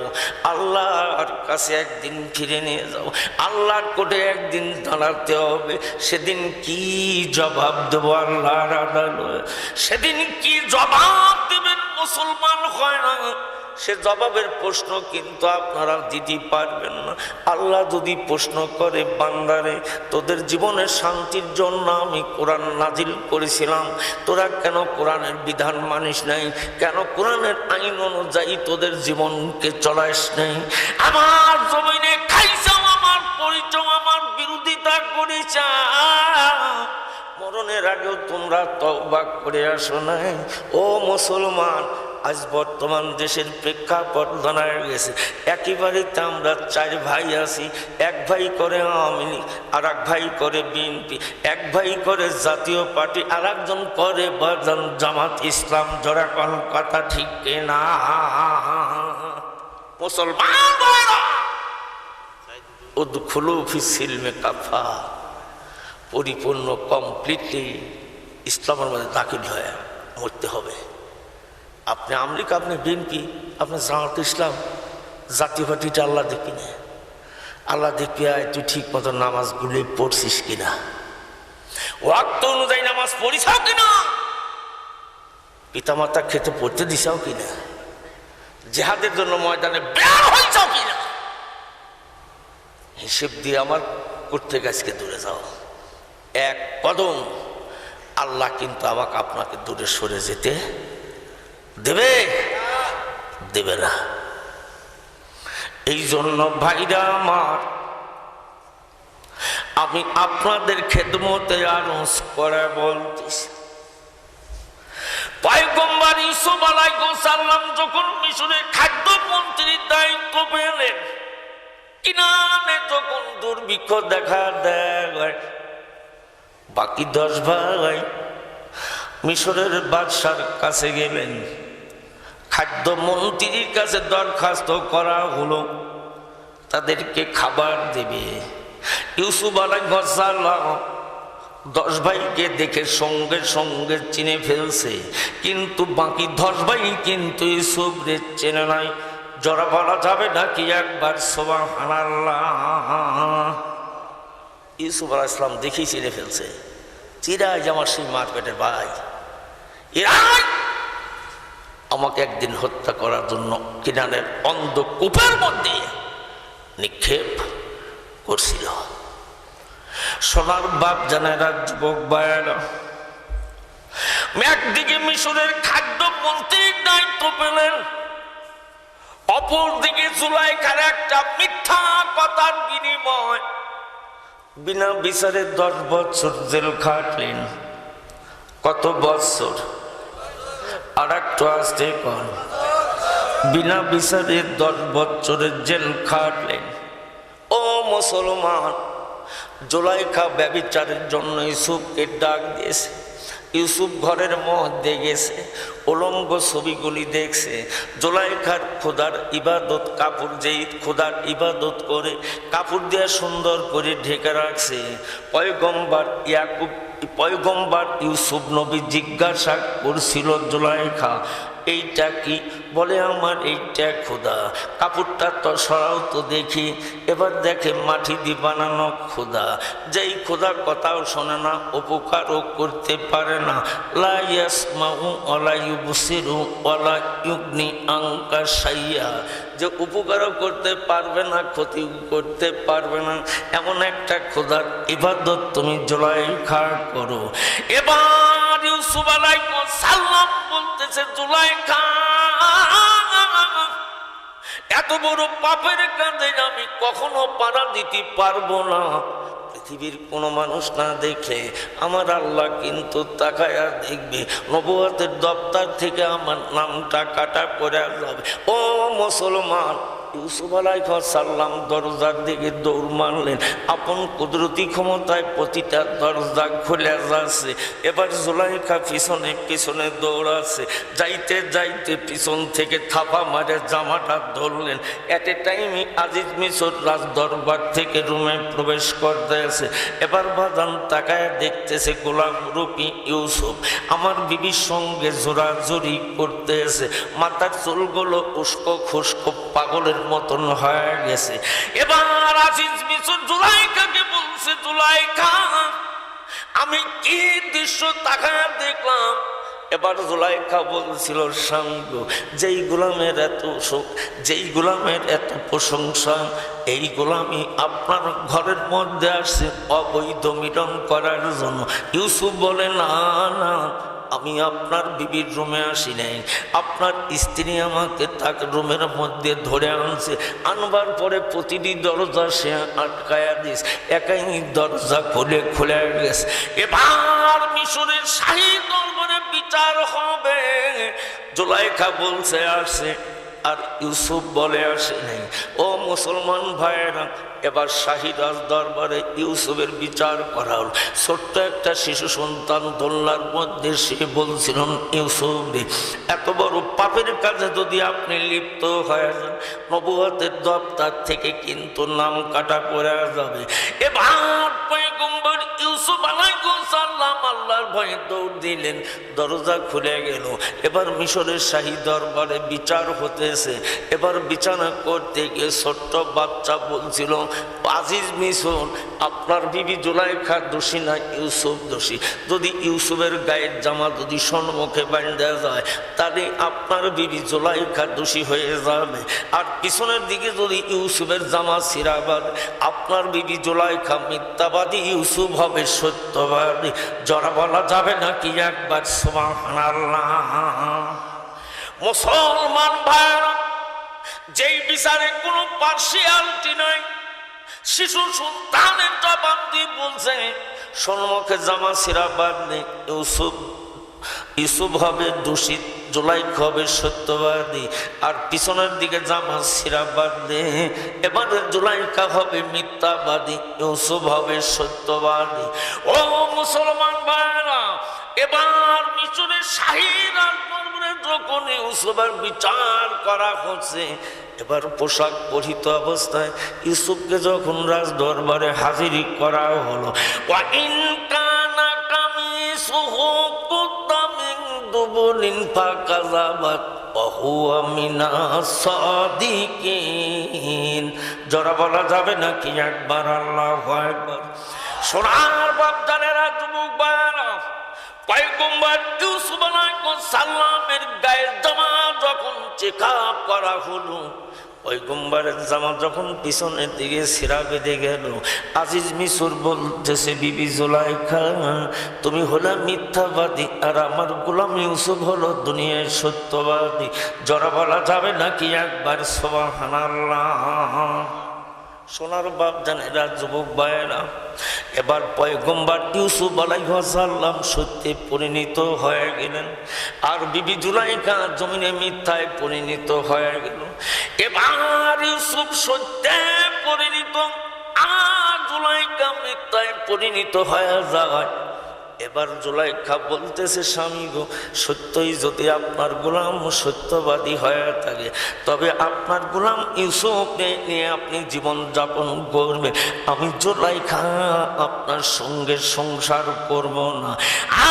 আল্লাহর কাছে একদিন ফিরে নিয়ে যাব, আল্লাহর কোর্টে একদিন দাঁড়াতে হবে। সেদিন কি জবাব দেব আল্লাহর আদালতে? সেদিন কি জবাব দেবেন মুসলমান হয় না? সে জবাবের প্রশ্ন কিন্তু আপনারা দিতে পারবেন না। আল্লাহ যদি প্রশ্ন করে, বান্দারে, তোদের জীবনের শান্তির জন্য আমি কোরআন নাজিল করেছিলাম, তোরা কেন কোরআনের বিধান মানিস নাই? কেন কোরআনের আইন অনুযায়ী তোদের জীবনকে চলাইস নাই? আমার জমিনে খাইছাও, আমার পরিচয়, আমার বিরোধিতা করেছ। মরণের আগেও তোমরা তওবা করে আসো নাই। ও মুসলমান, আজ বর্তমান দেশের প্রেক্ষাপট জানায় গেছে, একেবারেতে আমরা 4 ভাই আছি। এক ভাই করে আওয়ামী লীগ, আর এক ভাই করে বিএনপি, এক ভাই করে জাতীয় পার্টি, আর একজন করে বাজান জামাত ইসলাম। জোরে কোন কথা ঠিক কিনা? মুসলমান উদখুলু ফিস সিলমে কাফা, পরিপূর্ণ কমপ্লিটলি ইসলামের মধ্যে দাখিল হয়ে মরতে হবে। আপনি আমলিক, আপনি বিএনপি, আপনি জামাত ইসলাম, জাতীয় পার্টিটা আল্লাহ দেখবি না। আল্লাহ দেখবি তুই ঠিক মতো নামাজগুলি পড়ছিস কিনা, ওয়াক্ত অনুযায়ী নামাজ পড়িসাও কিনা, পিতামাতা খেতে পড়তে দিসাও কিনা, জিহাদের জন্য ময়দানে বের হয়েছাও কিনা। হিসেব দিয়ে আমার করতে গাছকে দূরে যাও। এক কদম আল্লাহ কিন্তু আমাকে আপনাকে দূরে সরে যেতে দেবে দেবে না। এই জন্য ভাইরা আমার, আমি আপনাদের খেদমতে আরজ করে বলতেছি, পয়গম্বর ইউসুফ আলাইহিস সালাম যখন মিশরে খাদ্যমন্ত্রীর দায়িত্ব পেলেন, কিনানে যখন দুর্ভিক্ষ দেখা দেয়, বাকি 10 ভাই মিশরের বাদশার কাছে গেলেন, খাদ্য মন্ত্রীর কাছে দরখাস্ত করা হলো তাদেরকে খাবার দেবে। ইউসুফ আলাইহিস সালাম 10 ভাইকে দেখে সঙ্গে সঙ্গে চিনে ফেলছে, কিন্তু বাকি 10 ভাই কিন্তু ইউসুফকে চেনে নাই। জরা বলা যাবে নাকি একবার সুবহানাল্লাহ? ইউসুফ আলাইহিস সালাম দেখেই চিনে ফেলছে, চিরাই আমার সেই মার পেটের ভাই, এরাই আমাকে একদিন হত্যা করার জন্য কিনারের অন্ধকূপের মধ্যে নিক্ষেপ করছিল। সোনার বাপ জানেরা, যুবক ভাইয়েরা, একদিকে মিশরের খাদ্য মন্ত্রীর দায়িত্ব পেলেন, অপরদিকে জুলাইখার একটা মিথ্যা কথার বিনিময় বিনা বিচারে 10 বছর জেল খাটলেন। কত বছর? আর একটু আসতে কন। বিনা বিচারে 10 বছরের জেল খাটলেন। ও মুসলমান, জুলাইখা ব্যভিচারের জন্য ইউসুফকে ডাক দিয়েছে। ইউসুফ ঘরের মধ্যে গেছে, উলঙ্গ ছবিগুলি দেখছে। জুলাইখার খোদার ইবাদত, কাপড় যেই খোদার ইবাদত করে কাপড় দিয়ে সুন্দর করে ঢেকে রাখছে। পয়গম্বর ইউসুফ নবী জিজ্ঞাসা করছিল, জুলাইখা এইটা কি? বলে আমার এইটা খোদা। কাপড়টা তো সরাও তো দেখি। এবার দেখে মাটি দিয়ে বানানো খোদা, যেই খোদা কথাও শোনে না, উপকারও করতে পারে না। লা ইয়াসমাউ ওয়ালা ইউবসিরু ওয়ালা ইউগনি আনকা শাইয়া, যে উপকারও করতে পারবে না, ক্ষতি করতে পারবে না, এমন একটা খোদার ইবাদত তুমি জুলাইখা করো। এবার ইউসুফ আলাইহিস সালাম বলতেছে, জুলাইখা এত বড় পাপের কাঁধে আমি কখনো পাড়া দিতে পারবো না। পৃথিবীর কোনো মানুষ না দেখে আমার আল্লাহ কিন্তু তাকায়া দেখবে, নবুয়তের দপ্তর থেকে আমার নামটা কাটা করে যাবে। ও মুসলমান, ইউসুফ আলাইহিস সালাম দরজার দিকে দৌড় মারলেন। আপন কুদরতি ক্ষমতায় প্রতিটা দরজা খুলে যাচ্ছে। এবার জুলাইখা পিছনে পিছনে দৌড়াচ্ছে। যাইতে যাইতে পিছন থেকে থাপা মারে জামাটা ধরলেন। এট এ টাইমে আজিজ মিশর রাজ দরবার থেকে রুমে প্রবেশ করতেছে। এবার বাদান তাকায় দেখতেছে গোলাম রূপী ইউসুফ আমার বিবির সঙ্গে জোরাজুরি করতেছে। মাথার চুলগুলো উস্কো খুস্কো পাগলের মতন হয়ে গেছে। এবার আজিজ মিশর জুলাইখাকে বলছে, জুলাইখা আমি কি দৃশ্য তাকায় দেখলাম। এবার জুলাইখা বলছিল, সাঙ্গ যেই গোলামের এত সুখ, যেই গোলামের এত প্রশংসা, এই গোলামি আপনার ঘরের মধ্যে আসছে অবৈধ মিলন করার জন্য। ইউসুফ বলে, না না, আমি আপনার বিবির রুমে আসি নাই, আপনার স্ত্রী আমাকে তার রুমের মধ্যে ধরে আনছে। আনবার পরে প্রতিটি দরজা সে আটকায়া দিস, একাই দরজা খুলে খুলে গেছে। এবার মিশরের শাহী দরবারে বিচার হবে। জুলাইখা বলছে আসে, আর ইউসুফ বলে আসে নাই। ও মুসলমান ভাইয়েরা, এবার শাহী রাজ দরবারে ইউসুফের বিচার করা হল। ছোট্ট একটা শিশু সন্তান দোলনার মধ্যে সে বলছিলেন, ইউসুফ রে, এত বড় পাপের কাজে যদি আপনি লিপ্ত হয়ে যান, নবুয়তের দপ্তর থেকে কিন্তু নাম কাটা পড়ে যাবে। এবার পয়গম্বর ইউসুফ আলাইহিস সালাম আল্লাহর ভয়ে দৌড় দিলেন। দরজা খুলে গেল। এবার মিশরের শাহী দরবারে বিচার হতেছে। এবার বিচারণা করতে গিয়ে ছোট্ট বাচ্চা বলছিল, আজিজ মিশর, আপনার বিবি জুলাইখা দোষী না ইউসুফ দোষী। যদি ইউসুফের গায়ের জামা যদি সম্মুখে বাঁধা যায়, তাহলে আপনার বিবি জুলাইখা দোষী হয়ে যাবে। আর পিছনের দিকে যদি ইউসুফের জামা ছিঁড়াবাদ, আপনার বিবি জুলাইখা মিথ্যাবাদী, ইউসুফ হবে সত্যবাদী। জরা বলা যাবে নাকি একবার সুবহানাল্লাহ? মুসলমান ভাইরা, যেই বিচারে কোনো পার্সিয়ালিটি নাই, শিশু সন্তানের জবাব দিয়ে বলছে, সম্মুখে জামা ছিঁড়া বাঁধলে ইউসুফ হবে দোষী, জুলাইখা হবে সত্যবাদী। আর পিছনের দিকে জামা ছিঁড়া বাঁধলে এবারে জুলাইখা হবে মিথ্যাবাদী, ইউসুফ হবে সত্যবাদী। ও মুসলমান ভাইরা, এবার মিশরের শাহী রাজদরবারে যখন ইউসুফের বিচার করা হচ্ছে, এবার পোশাক পরিহিত অবস্থায় ইউসুফকে যখন রাজদরবারে হাজির করা হলো, ওয়া ইন কানা কামিসুহু কুদ্দা মিন দুবুরিন ফাকাযাবাত ওয়া হুয়া মিনাস সাদিকিন। জোরে বলা যাবে নাকি একবার আল্লাহু আকবার? সোনার বাপজানেরা, যুবক ভাইরা, পয়গম্বর ইউসুফ আলাইহিস সালামের গায়ের জামা যখন চেকআপ করা হলো, পয়গম্বরের জামা যখন পিছনের দিকে ছিঁড়া বেঁধে গেল, আজিজ মিসর বলতেছে, বিবি জুলাইখা, তুমি হলে মিথ্যাবাদী আর আমার গোলাম ইউসুফ হলো দুনিয়ায় সত্যবাদী। জোরে বলা যাবে নাকি একবার সুবহানাল্লাহ? সোনার বাপ জানেরা, যুবক ভাইয়েরা, এবার পয়গম্বর ইউসুফ আলাইহিস সালাম সত্যে পরিণত হয়ে গেলেন, আর বিবি জুলাইখা জমিনে মিথ্যায় পরিণত হয়ে গেল। এবার ইউসুফ সত্যে পরিণত আর জুলাইখা মিথ্যায় পরিণত হয়ে যায়। এবার জুলাইখা বলতেছে, স্বামী গো, সত্যই যদি আপনার গোলাম সত্যবাদী হয়ে থাকে, তবে আপনার গোলাম ইউসুফকে নিয়ে আপনি জীবন যাপন করবেন, আমি জুলাইখা আপনার সঙ্গে সংসার করব না।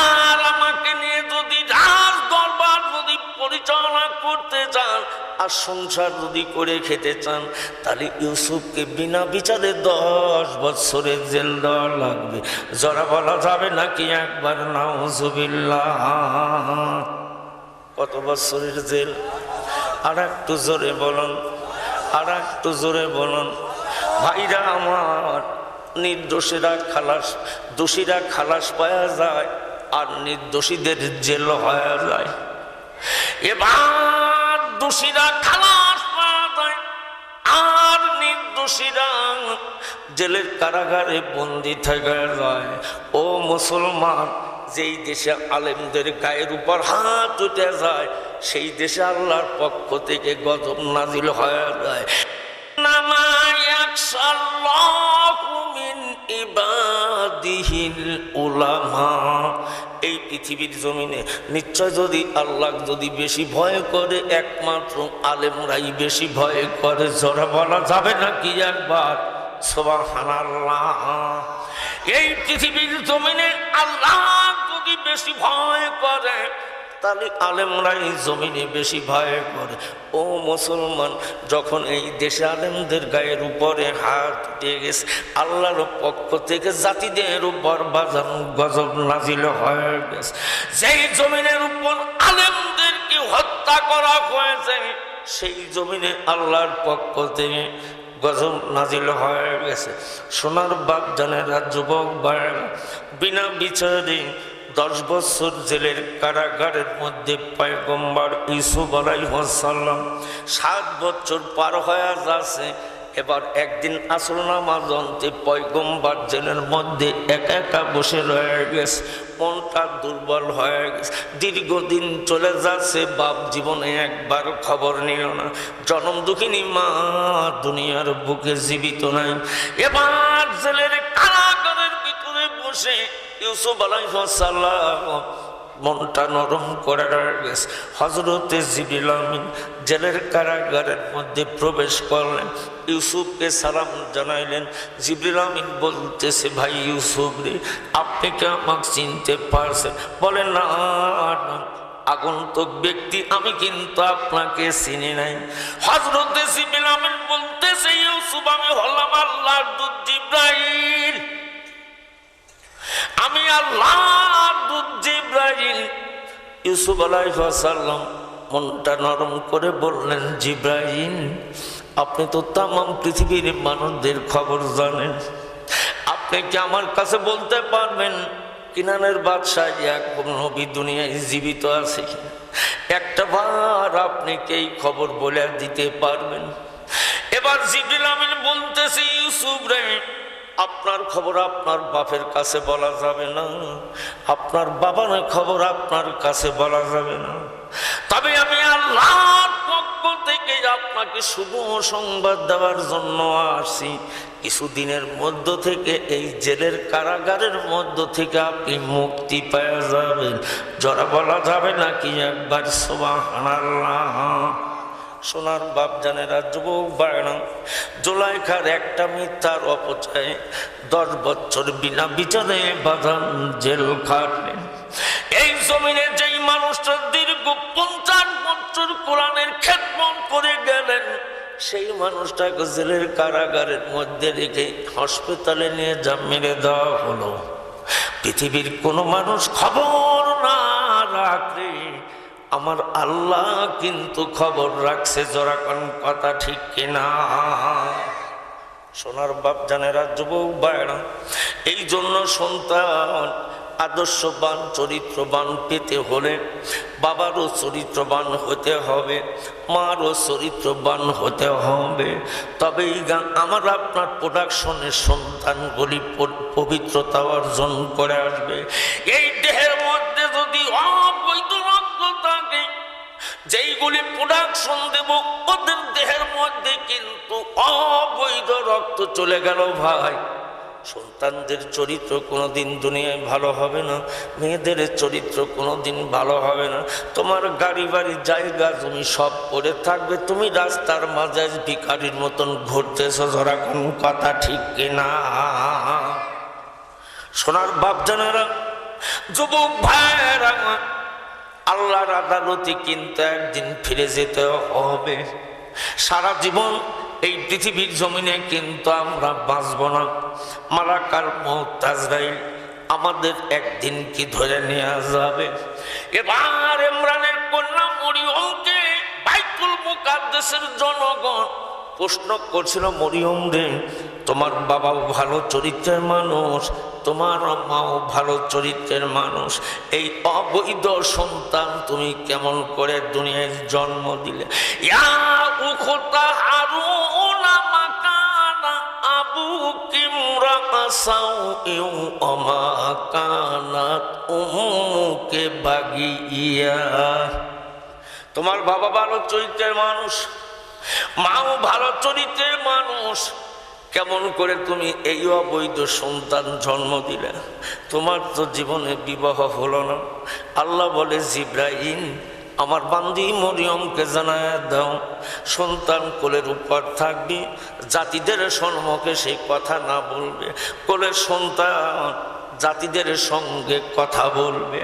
আর আমাকে নিয়ে যদি রাজ দরবার যদি পরিচালনা করতে চান আর সংসার যদি করে খেতে চান, তাহলে ইউসুফকে বিনা বিচারে 10 বছরের জেল দেওয়া লাগবে। জোরে বলা যাবে নাকি একবার নাউজুবিল্লাহ? কত বছরের জেল? আর একটু জোরে বলুন, আর একটু জোরে বলুন। ভাইরা আমার, নির্দোষীরা খালাস, দোষীরা খালাস পাওয়া যায় আর নির্দোষীদের জেল হয়ে যায়। এবার দোষীরা খালাস পাওয়া যায় আর নির্দোষীরা জেলের কারাগারে বন্দী থেকে যায়। ও মুসলমান, যেই দেশে আলেমদের গায়ের উপর হাত উঠে যায়, সেই দেশে আল্লাহর পক্ষ থেকে গজব নাজিল হয়ে যায়। নামা ইয়াখশাল্লাহু মিন ইবাদিহিল উলামা। এই পৃথিবীর জমিনে নিশ্চয় যদি আল্লাহ যদি বেশি ভয় করে, একমাত্র আলেমরাই বেশি ভয় করে। জোরে বলা যাবে নাকি একবার সুবহানাল্লাহ? এই পৃথিবীর জমিনে আল্লাহ যদি বেশি ভয় করে, তাহলে আলেমরাই জমিনে বেশি ভয় করে। ও মুসলমান, যখন এই দেশে আলেমদের গায়ের উপরে হাত উঠে গেছে, আল্লাহর পক্ষ থেকে জাতিদের উপর বাজান গজব নাজিল হয়ে গেছে। যেই জমিনের উপর আলেমদেরকে হত্যা করা হয়েছে, সেই জমিনে আল্লাহর পক্ষ থেকে গজব নাজিল হয়ে গেছে। সোনার বাপ জানেরা, যুবক ভাইয়েরা, বিনা বিচারে 10 বছর জেলের কারাগারের মধ্যে পয়গম্বর ইউসুফ আলাইহিস সালাম 7 বছর পার হয়ে যাচ্ছে। এবার একদিন আসর নামাজ অন্তে পয়গম্বর জেলের মধ্যে একা একা বসে রয়ে গেছে, মনটা দুর্বল হয়ে গেছে। দীর্ঘদিন চলে যাচ্ছে, বাপ জীবনে একবার খবর নিল না, জনম দুঃখিনী মা দুনিয়ার বুকে জীবিত নাই। এবার জেলের কারাগারের ভিতরে বসে ইউসুফ আলাইহিস সালাম মনটা নরম করে গেছে। হযরতে জিবরিল আমিন জেলের কারাগারের মধ্যে প্রবেশ করলেন, ইউসুফকে সালাম জানাইলেন। জিবরিল আমিন বলতেছে, ভাই ইউসুফ রে, আপনি কি আমাকে চিনতে পারছেন? বলেন, না আগন্তুক ব্যক্তি, আমি কিন্তু আপনাকে চিনি নাই। হযরতে জিবরিল আমিন বলতেছে, ইউসুফ, আমি হলাম আল্লাহর দূত জিবরাইল, আমি আল্লাহর দূত জিবরাইল। ইউসুফ আলাইহিস সালাম মনটা নরম করে বললেন, জিবরাইল, আপনি তো তামাম পৃথিবীর মানুষদের খবর জানেন, আপনি কি আমার কাছে বলতে পারবেন কিনানের বাদশাহ ইয়াকুব নবী দুনিয়ায় জীবিত আছে? একটা বার আপনি কি এই খবর বলে দিতে পারবেন? এবার জিবরিল আমিন বলতেছে, ইউসুফ রে, আপনার খবর আপনার বাপের কাছে বলা যাবে না, আপনার বাবার খবর আপনার কাছে বলা যাবে না। তবে আমি আল্লাহর পক্ষ থেকে আপনাকে শুভ সংবাদ দেওয়ার জন্য আসি, কিছুদিনের মধ্য থেকে এই জেলের কারাগারের মধ্য থেকে আপনি মুক্তি পেয়ে যাবেন। যারা বলা যাবে নাকি একবার সুবহানাল্লাহ। সোনার বাপ জানেরা, যুবক বায়না, জুলাইখার একটা মিথ্যার অপচয়ে 10 বছর বিনা বিচারে বাঁধান জেল খাটলেন। এই জমিনে যেই মানুষটা দীর্ঘ 50 বছর কোরআনের খেদমত করে গেলেন, সেই মানুষটাকে জেলের কারাগারের মধ্যে রেখে হাসপাতালে নিয়ে মেরে দেওয়া হলো। পৃথিবীর কোনো মানুষ খবর না রাখলে আমার আল্লাহ কিন্তু খবর রাখছে। জোরা কোন কথা ঠিক কিনা? সোনার বাপ জানেরা, যুবক ভাইরা, এই জন্য সন্তান আদর্শবান চরিত্রবান পেতে হলে বাবারও চরিত্রবান হতে হবে, মারও চরিত্রবান হতে হবে। তবে আমার আপনার প্রোডাকশনের সন্তানগুলি পবিত্রতা অর্জন করে আসবে। এই দেহের মধ্যে যদি অবৈধ রক্ত থাকে, যেইগুলি প্রোডাকশন দেব, ওদের দেহের মধ্যে কিন্তু অবৈধ রক্ত চলে গেল ভাই, সন্তানদের চরিত্র কোনোদিন দুনিয়ায় ভালো হবে না, মেয়েদের চরিত্র কোনোদিন ভালো হবে না। তোমার গাড়ি বাড়ি জায়গা জমি সব পড়ে থাকবে, তুমি রাস্তার মাঝে ভিখারির মতন ঘুরতেছো। ধরা কোন কথা ঠিক কিনা? সোনার বাপ জানেরা, যুবক ভাইয়েরা, আল্লাহর আদালতে কিন্তু একদিন ফিরে যেতে হবে। সারা জীবন এই পৃথিবীর জমিনে কিন্তু আমরা বাঁচব না। মালাকাল মউত আজরাইল আমাদের একদিন কি ধরে নিয়ে যাবে। এবার ইমরানের কন্যা মরিয়মকে বাইতুল মুকাদ্দাসের জনগণ প্রশ্ন করছিল, মরিয়ম রে, তোমার বাবাও ভালো চরিত্রের মানুষ, তোমার মাও ভালো চরিত্রের মানুষ, এই অবৈধ সন্তান তুমি কেমন করে দুনিয়ায় জন্ম দিলে? ইয়া উখতা হারুনা মাকানা আবুকি মুরাকাসাউ ইউ আমা কানাত উমুকে বাগিয়া। তোমার বাবা ভালো চরিত্রের মানুষ, মাও ভালো চরিত্রের মানুষ, কেমন করে তুমি এই অবৈধ সন্তান জন্ম দিলে? তোমার তো জীবনে বিবাহ হলো না। আল্লাহ বলে, জিব্রাইল আমার বান্দি মরিয়মকে জানায় দাও, সন্তান কোলের উপর থাকবে, জাতিদের সম্মুখে সেই কথা না বলবে, কোলের সন্তান জাতিদের সঙ্গে কথা বলবে।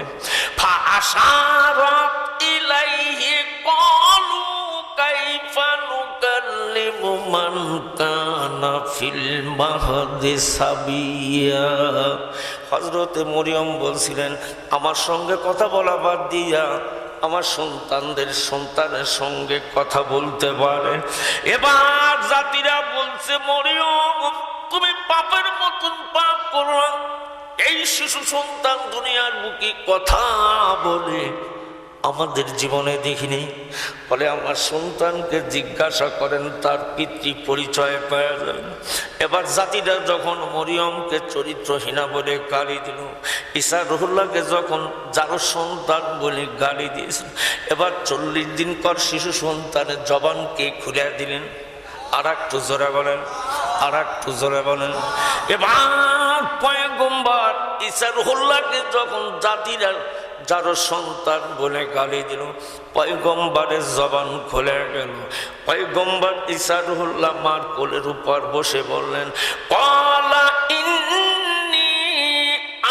ফাআশারাত ইলাইহি ক্বালু কাইফা নুকাল্লিমু মান কানা ফিল মাহদি সাবিয়া। হযরতে মরিয়ম বলছিলেন, আমার সঙ্গে কথা বলা বাদ দিয়া আমার সন্তানের সঙ্গে কথা বলতে পারে। এবার জাতিরা বলছে, মরিয়ম তুমি পাপের মতন পাপ করো, এই শিশু সন্তান দুনিয়ার বুকে কথা বলে আমাদের জীবনে দেখিনি। বলে আমার সন্তানকে জিজ্ঞাসা করেন, তার পিতৃ পরিচয় পাওয়া যায় না। এবার জাতিরা যখন মরিয়মকে চরিত্রহীনা বলে গালি দিল, ঈসা রুহুল্লাহকে যখন যার সন্তান বলে গালি দিয়েছেন, এবার 40 দিন পর শিশু সন্তানের জবানকে খুলে দিলেন। আর একটু জোরে বলেন, আর একটু জোরে বলেন। এবার পয়গম্বর ঈসা রুহুল্লাহকে যখন জাতিরা যার সন্তান বলে গালি দিল, পয়গম্বরের জবান খুলে গেল। পয়গম্বর ঈসা রুহুল্লাহ মার কোলের উপর বসে বললেন, ক্বালা ইন্নী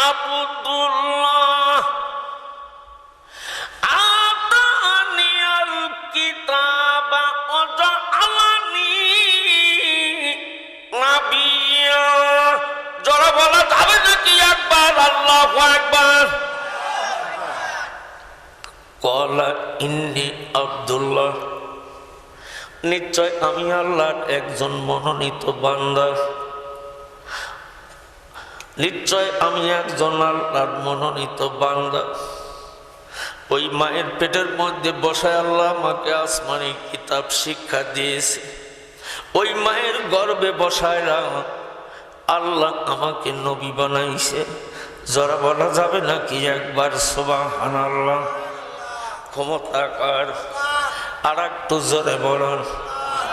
আবদুল্লাহ আতানিয়াল কিতাবা ওয়া জাআলানি নাবিয়্যা। যারা বলা যাবে নাকি একবার আল্লাহু আকবার? ক্বালা ইন্নী আব্দুল্লাহ, নিশ্চয় আমি আল্লাহর একজন মনোনীত বান্দা, নিশ্চয় আমি একজন আল্লাহর মনোনীত বান্দা। ওই মায়ের পেটের মধ্যে বসায় আল্লাহ আমাকে আসমানি কিতাব শিক্ষা দিয়েছে। ওই মায়ের গর্ভে বসায় আল্লাহ আমাকে নবী বানাইছে। জোরে বলা যাবে নাকি একবার সুবহানাল্লাহ? ক্ষমতা কার? আর একটু জোরে বলুন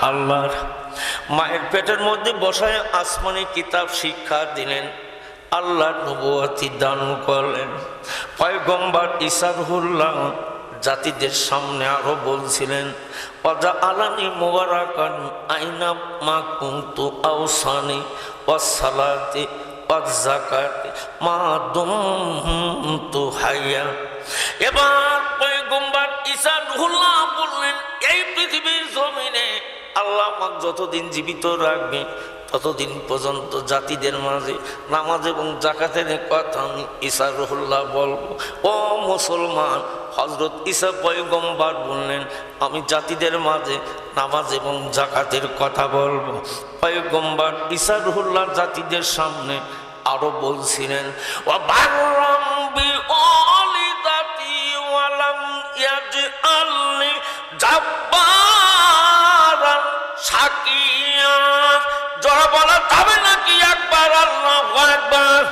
আল্লাহর। মায়ের পেটের মধ্যে বসায় আসমানি কিতাব শিক্ষা দিলেন, আল্লাহ নবুয়তি দান করলেন। পয়গম্বর ঈসা রুহুল্লাহ জাতিদের সামনে আরো বলছিলেন, ওয়াজা আলানি মুবারাকান আইনা মা কুনতু আওসানি ওয়াস সালাতি ওয়াজ যাকাতি মা দুমতু হাইয়া। এবার পয়গম্বর ঈসা রুহুল্লাহ বললেন, এই পৃথিবীর জমিনে আল্লাহ আমাকে যতদিন জীবিত রাখবে ততদিন পর্যন্ত জাতিদের মাঝে নামাজ এবং যাকাতের কথা আমি ঈসা রুহুল্লাহ বলবো। ও মুসলমান, হযরত ঈসা পয়গম্বর বললেন, আমি জাতিদের মাঝে নামাজ এবং যাকাতের কথা বলবো। পয়গম্বর ঈসা রুহুল্লাহ জাতিদের সামনে আরো বলছিলেন, ওয়া বাররাম বিওয়ালিদাতি ওয়া লাম ইয়াজআলনি জাব্বারান শাকিয়া। জোরে বলা যাবে নাকি একবার আল্লাহু আকবার?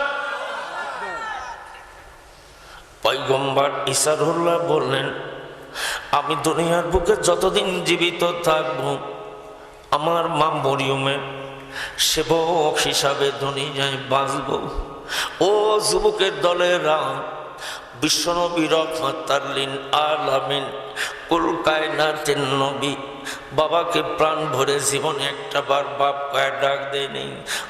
পয়গম্বর ঈসা রুহুল্লাহ বললেন, আমি দুনিয়ার বুকে যতদিন জীবিত থাকব আমার মা মরিয়মের সেবক হিসাবে দুনিয়ায় বাঁচব। ও যুবকের দলেরা, বিশ্বনবী রহমাতাল লিল আলামিন কুল কায়নাতের নবী বাবাকে প্রাণ ভরে জীবনে একটা বার বাপ কয়ে ডাক দেয়নি।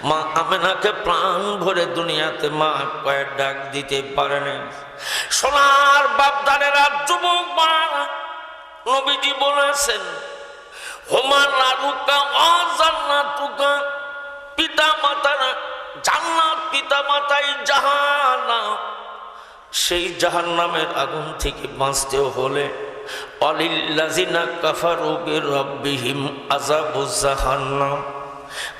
মা আমেনাকে প্রাণ ভরে দুনিয়াতে মা কয়ে ডাক দিতে পারেনি। সোনার বাপদানেরা, যুবক মা, নবীজি বলেছেন, হুমা নারুকা অজান্নাতুকা, পিতা মাতার জান্নাত, পিতা মাতাই জাহান্নাম। সেই জাহান্নামের আগুন থেকে বাঁচতে হলে ওয়ালিল্লাযিনা কাফারু বিরাব্বিহিম আযাবুজ জাহান্নাম,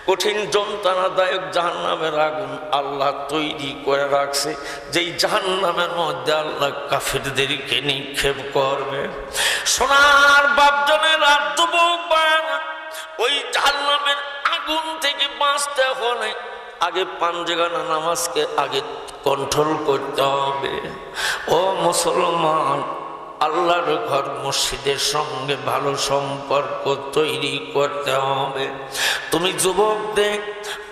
কঠিন যন্ত্রণাদায়ক জাহান্নামের আগুন আল্লাহ তৈরি করে রাখছে, যেই জাহান্নামের মধ্যে আল্লাহ কাফেরদেরকে নিক্ষেপ করবে। সোনার বাপজনেরা, যুবক, ওই জাহান্নামের আগুন থেকে বাঁচতে হলে আগে পাঁচগানা নামাজকে আগে কন্ট্রোল করতে হবে। ও মুসলমান, আল্লাহর ঘর মসজিদের সঙ্গে ভালো সম্পর্ক তৈরি করতে হবে। তুমি যুবকদের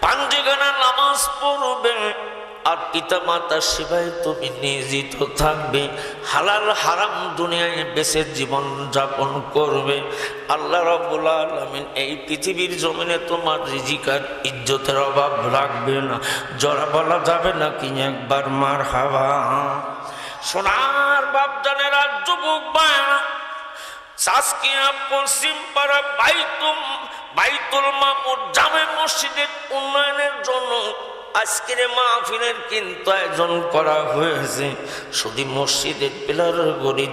পাঁচগানা নামাজ পড়বে আর পিতা মাতার সেবায় তুমি নিয়োজিত থাকবে, হালাল হারাম দুনিয়ায় বেঁচে জীবন যাপন করবে। আল্লাহ রাব্বুল আলামিন এই পৃথিবীর জমিনে তোমার রিজিক আর ইজ্জতের অভাব রাখবে না। জোরে বলা যাবে নাকি একবার মারহাবা? সোনার বাপজানেরা, যুবক ভাইরা, সাসকিয়া পশ্চিম পাড়া বাইতুল মামুর জামে মসজিদের উন্নয়নের জন্য আজকের মাহফিলের কিন্তু আয়োজন করা হয়েছে। শুধু মসজিদের পিলার গড়ি